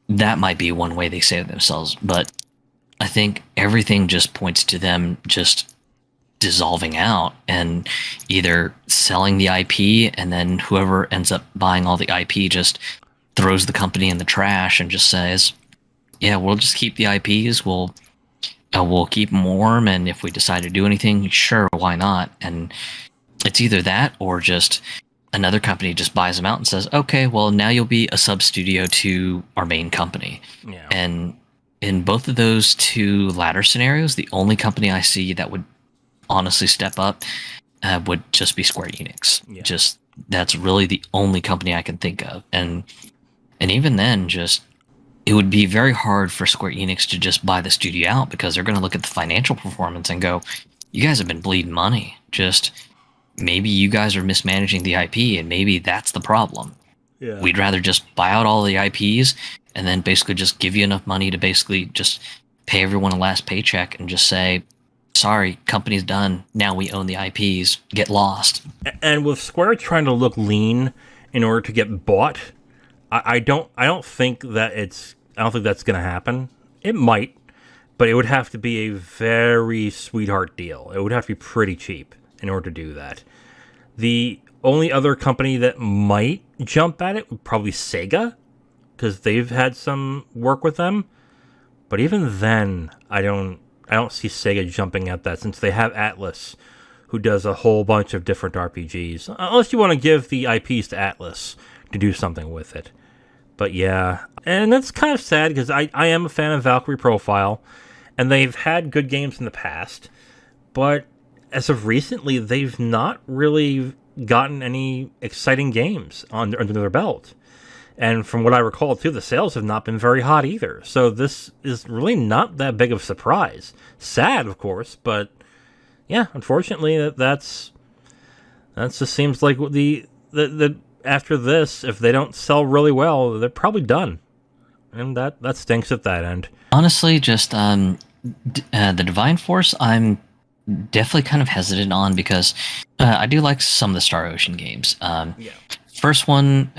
that might be one way they save themselves. But I think everything just points to them just dissolving out and either selling the IP, and then whoever ends up buying all the IP just throws the company in the trash and just says, yeah, we'll just keep the IPs, we'll keep them warm, and if we decide to do anything, sure, why not? And it's either that or just another company just buys them out and says, okay, well, now you'll be a sub studio to our main company. Yeah. And in both of those two latter scenarios, the only company I see that would honestly step up would just be Square Enix. Yeah. Just that's really the only company I can think of. And even then, just it would be very hard for Square Enix to just buy the studio out, because they're going to look at the financial performance and go, you guys have been bleeding money. Just maybe you guys are mismanaging the IP, and maybe that's the problem. Yeah. We'd rather just buy out all the IPs and then basically just give you enough money to basically just pay everyone a last paycheck and just say, sorry, company's done. Now we own the IPs. Get lost. And with Square trying to look lean in order to get bought, I don't think that's going to happen. It might, but it would have to be a very sweetheart deal. It would have to be pretty cheap in order to do that. The only other company that might jump at it would probably Sega, because they've had some work with them. But even then, I don't see Sega jumping at that, since they have Atlus, who does a whole bunch of different RPGs. Unless you want to give the IPs to Atlus to do something with it. But yeah, and that's kind of sad, because I am a fan of Valkyrie Profile, and they've had good games in the past, but as of recently, they've not really gotten any exciting games under their belt. And from what I recall, too, the sales have not been very hot either. So this is really not that big of a surprise. Sad, of course, but yeah, unfortunately, that's just seems like the after this, if they don't sell really well, they're probably done. And that stinks at that end. Honestly, just the Divine Force, I'm definitely kind of hesitant on because I do like some of the Star Ocean games. Yeah. The first one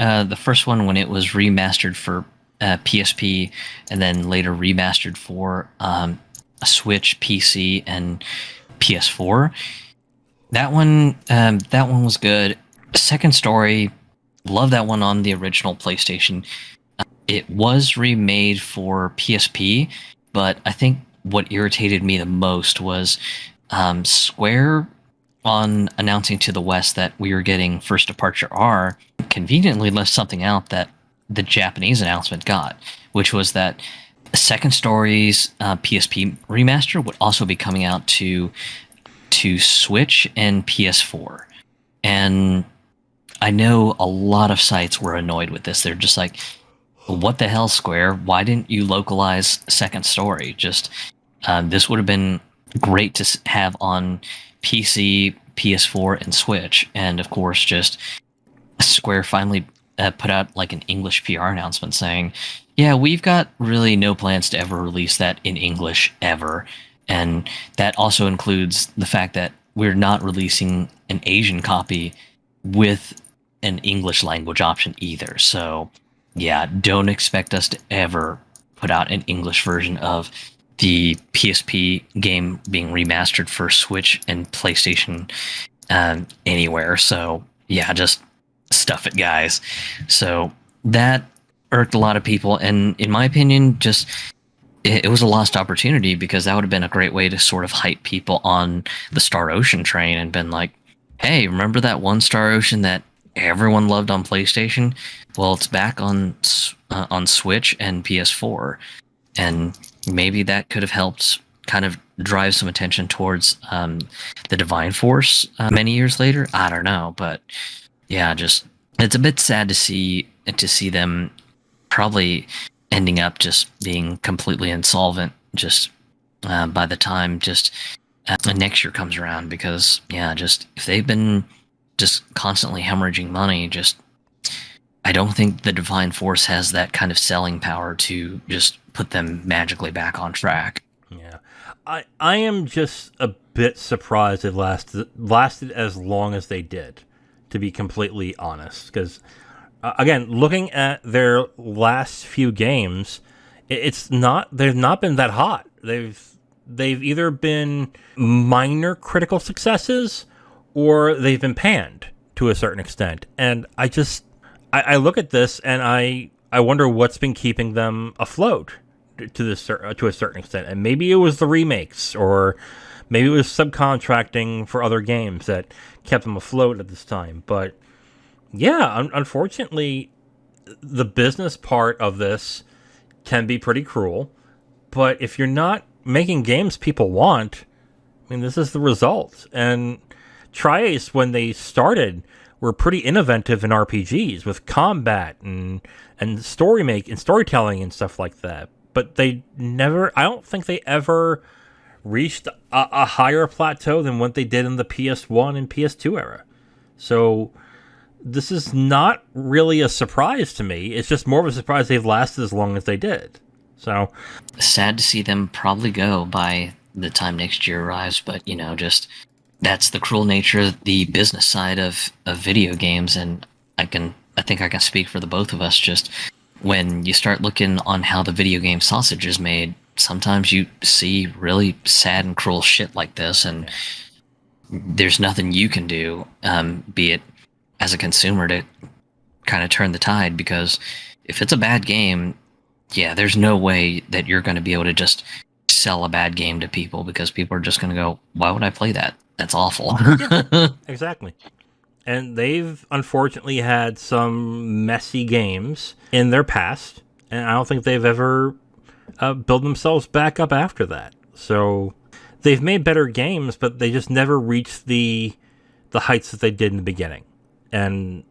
when it was remastered for PSP and then later remastered for a Switch, PC, and PS4. That one was good. Second Story, love that one on the original PlayStation. It was remade for PSP, but I think what irritated me the most was Square, on announcing to the West that we were getting First Departure R, conveniently left something out that the Japanese announcement got, which was that Second Story's PSP remaster would also be coming out to Switch and PS4. And I know a lot of sites were annoyed with this. They're just like, what the hell, Square? Why didn't you localize Second Story? Just this would have been great to have on PC, PS4, and Switch. And of course, just Square finally put out like an English PR announcement saying, yeah, we've got really no plans to ever release that in English ever. And that also includes the fact that we're not releasing an Asian copy with an English language option either. So yeah, don't expect us to ever put out an English version of the PSP game being remastered for Switch and PlayStation anywhere. So yeah, just stuff it, guys. So that irked a lot of people, and in my opinion, just it was a lost opportunity because that would have been a great way to sort of hype people on the Star Ocean train and been like, hey, remember that one Star Ocean that everyone loved on PlayStation? Well, it's back on Switch and PS4, and maybe that could have helped kind of drive some attention towards the Divine Force many years later. I don't know, but yeah, just it's a bit sad to see them probably ending up just being completely insolvent just by the time just next year comes around, because yeah, just if they've been just constantly hemorrhaging money, just I don't think the Divine Force has that kind of selling power to just put them magically back on track. Yeah, I am just a bit surprised it lasted as long as they did, to be completely honest, because again, looking at their last few games, they've not been that hot. They've either been minor critical successes or they've been panned to a certain extent. And I look at this and I wonder what's been keeping them afloat to a certain extent. And maybe it was the remakes, or maybe it was subcontracting for other games that kept them afloat at this time. But yeah, unfortunately, the business part of this can be pretty cruel. But if you're not making games people want, I mean, this is the result. And Tri-Ace, when they started, were pretty innovative in RPGs with combat and storytelling and stuff like that. But I don't think they ever reached a higher plateau than what they did in the PS1 and PS2 era. So this is not really a surprise to me. It's just more of a surprise they've lasted as long as they did. So sad to see them probably go by the time next year arrives, but just that's the cruel nature of the business side of video games. And I think I can speak for the both of us. Just when you start looking on how the video game sausage is made, sometimes you see really sad and cruel shit like this, and there's nothing you can do, be it as a consumer, to kind of turn the tide, because if it's a bad game, yeah, there's no way that you're going to be able to just sell a bad game to people, because people are just going to go, why would I play that? That's awful. Yeah, exactly. And they've unfortunately had some messy games in their past, and I don't think they've ever built themselves back up after that. So they've made better games, but they just never reached the heights that they did in the beginning. And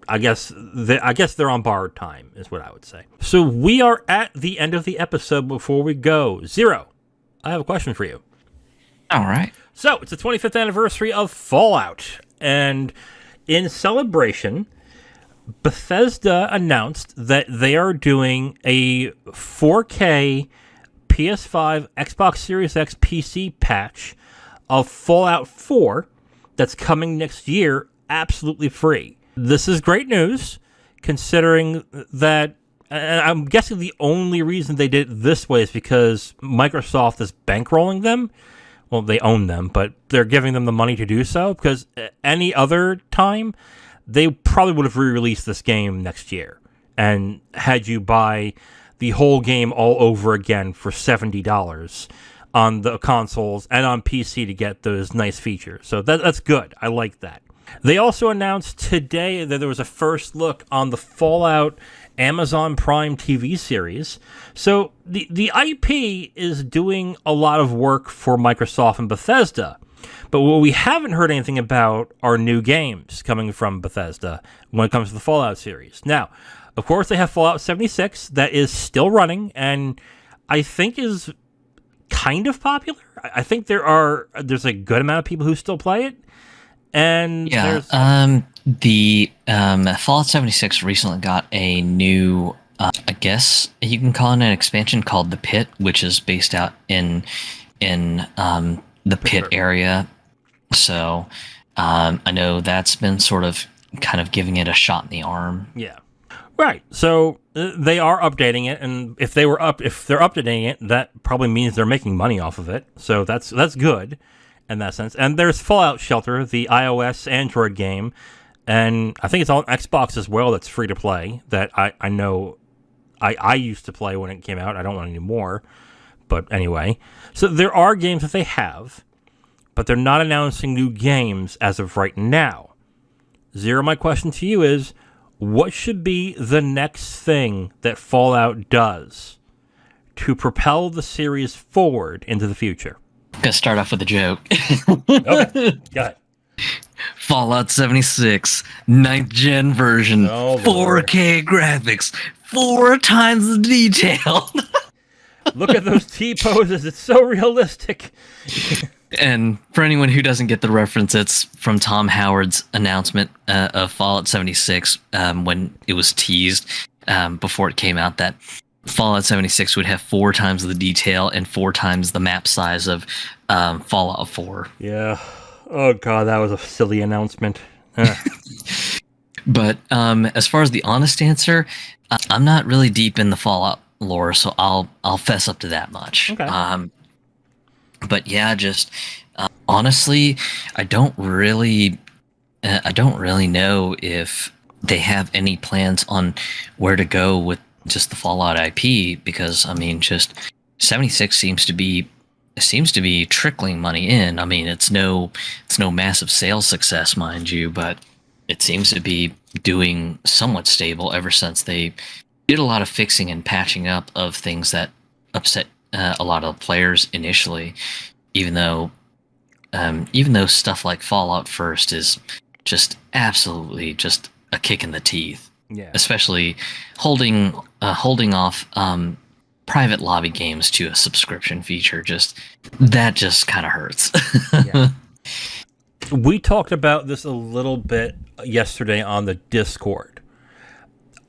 I guess they're on borrowed time, is what I would say. So we are at the end of the episode. Before we go, Zero, I have a question for you. All right. So it's the 25th anniversary of Fallout, and in celebration, Bethesda announced that they are doing a 4K PS5, Xbox Series X, PC patch of Fallout 4 that's coming next year, absolutely free. This is great news, considering that, and I'm guessing the only reason they did it this way is because Microsoft is bankrolling them. Well, they own them, but they're giving them the money to do so, because any other time, they probably would have re-released this game next year and had you buy the whole game all over again for $70 on the consoles and on PC to get those nice features. So that's good. I like that. They also announced today that there was a first look on the Fallout Amazon Prime TV series. So the IP is doing a lot of work for Microsoft and Bethesda. But what we haven't heard anything about are new games coming from Bethesda when it comes to the Fallout series. Now, of course, they have Fallout 76 that is still running and I think is kind of popular. I think there's a good amount of people who still play it. And yeah, the Fallout 76 recently got a new, I guess you can call it an expansion called The Pit, which is based out in the Pit area. So I know that's been sort of kind of giving it a shot in the arm. Yeah. Right. So they are updating it, and if they're updating it, that probably means they're making money off of it. So that's good in that sense. And there's Fallout Shelter, the iOS Android game, and I think it's on Xbox as well. That's free to play. That I know I used to play when it came out. I don't want any more. But anyway, so there are games that they have, but they're not announcing new games as of right now. Zero, my question to you is, what should be the next thing that Fallout does to propel the series forward into the future? I'm going to start off with a joke. Okay, go ahead. Fallout 76, 9th gen version, 4K graphics, 4 times the detail. Look at those T-poses. It's so realistic. And for anyone who doesn't get the reference, it's from Tom Howard's announcement of Fallout 76 when it was teased before it came out that Fallout 76 would have 4 times the detail and 4 times the map size of Fallout 4. Yeah. Oh, God, that was a silly announcement. But as far as the honest answer, I'm not really deep in the Fallout lore, so I'll fess up to that much. Okay. But yeah, just honestly, I don't really know if they have any plans on where to go with just the Fallout IP, because I mean, just 76 seems to be trickling money in. I mean, it's no massive sales success, mind you, but it seems to be doing somewhat stable ever since they did a lot of fixing and patching up of things that upset a lot of players initially, even though stuff like Fallout First is just absolutely just a kick in the teeth. Yeah. Especially holding off private lobby games to a subscription feature, just kind of hurts. Yeah. We talked about this a little bit yesterday on the Discord.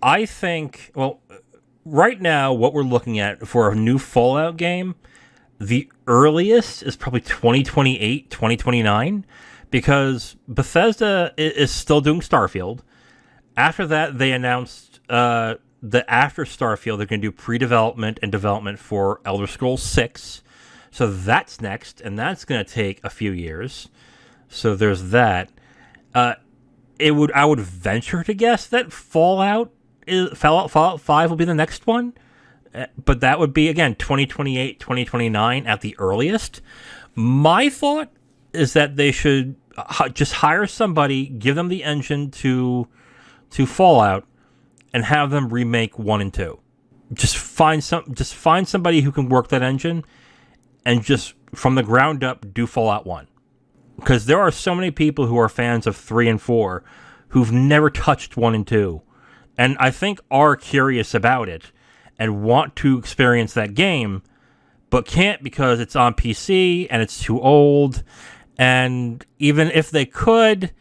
I think, well, right now, what we're looking at for a new Fallout game, the earliest is probably 2028, 2029, because Bethesda is still doing Starfield. After that, they announced that after Starfield, they're going to do pre-development and development for Elder Scrolls 6. So that's next, and that's going to take a few years. So there's that. I would venture to guess that Fallout 5 will be the next one, but that would be again 2028, 2029 at the earliest. My thought is that they should just hire somebody, give them the engine to Fallout, and have them remake 1 and 2. Just find somebody who can work that engine, and just from the ground up do Fallout 1. Because there are so many people who are fans of 3 and 4 who've never touched 1 and 2. And I think are curious about it and want to experience that game, but can't because it's on PC and it's too old. And even if they could,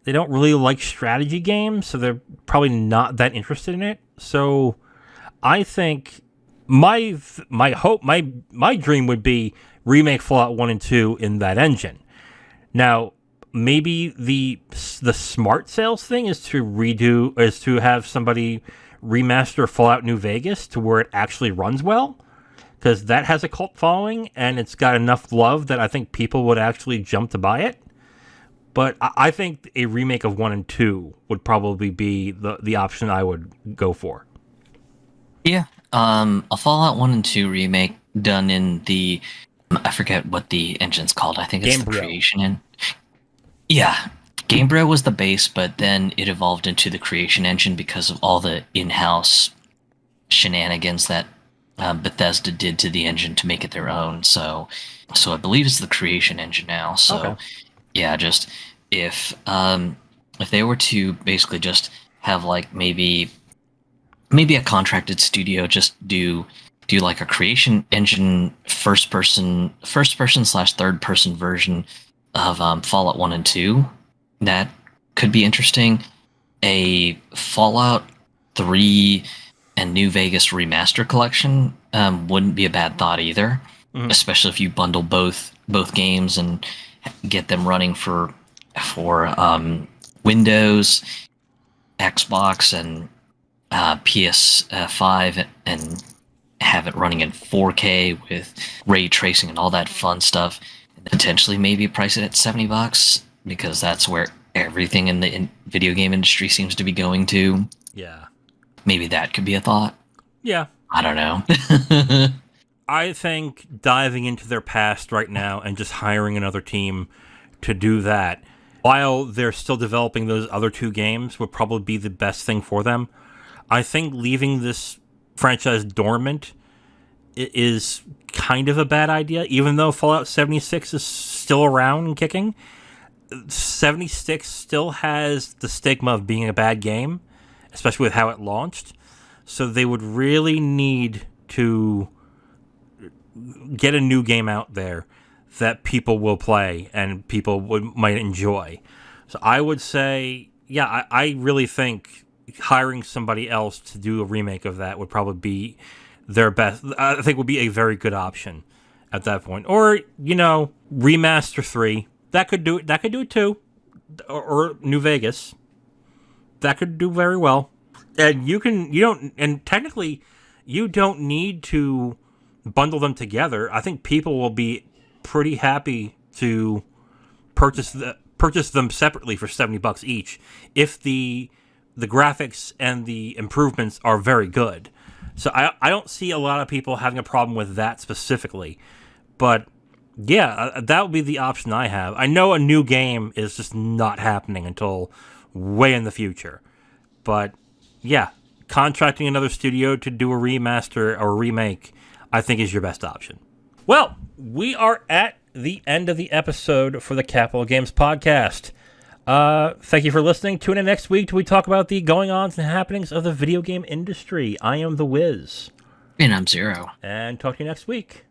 they don't really like strategy games, so they're probably not that interested in it. So I think my dream would be remake Fallout 1 and 2 in that engine. Now, maybe the smart sales thing is to have somebody remaster Fallout New Vegas to where it actually runs well, because that has a cult following and it's got enough love that I think people would actually jump to buy it. But I think a remake of 1 and 2 would probably be the option I would go for. Yeah, a Fallout 1 and 2 remake done in the, I forget what the engine's called. I think it's Gamebryo. the Creation. Yeah, Gamebryo was the base, but then it evolved into the Creation Engine because of all the in-house shenanigans that Bethesda did to the engine to make it their own. So I believe it's the Creation Engine now. So. Okay. Yeah, just if they were to basically just have like maybe a contracted studio just do like a Creation Engine first person / third person version of Fallout 1 and 2, that could be interesting. A Fallout 3 and New Vegas remaster collection wouldn't be a bad thought either, especially if you bundle both games and get them running for Windows, Xbox, and PS5, and have it running in 4K with ray tracing and all that fun stuff. And potentially maybe price it at $70, because that's where everything in the video game industry seems to be going to. Yeah. Maybe that could be a thought. Yeah. I don't know. I think diving into their past right now and just hiring another team to do that while they're still developing those other two games would probably be the best thing for them. I think leaving this franchise dormant is kind of a bad idea, even though Fallout 76 is still around and kicking. 76 still has the stigma of being a bad game, especially with how it launched. So they would really need to get a new game out there that people will play and people might enjoy. So I would say, yeah, I really think hiring somebody else to do a remake of that would probably be their best. I think would be a very good option at that point. Or, remaster 3. That could do it. That could do it too. Or New Vegas. That could do very well. And technically you don't need to bundle them together. I think people will be pretty happy to purchase them separately for $70 each if the graphics and the improvements are very good. So I don't see a lot of people having a problem with that specifically. But yeah, that would be the option I have. I know a new game is just not happening until way in the future. But yeah, contracting another studio to do a remaster or remake, I think, is your best option. Well, we are at the end of the episode for the Capital Games Podcast. Thank you for listening. Tune in next week till we talk about the going-ons and happenings of the video game industry. I am The Wiz. And I'm Zero. And talk to you next week.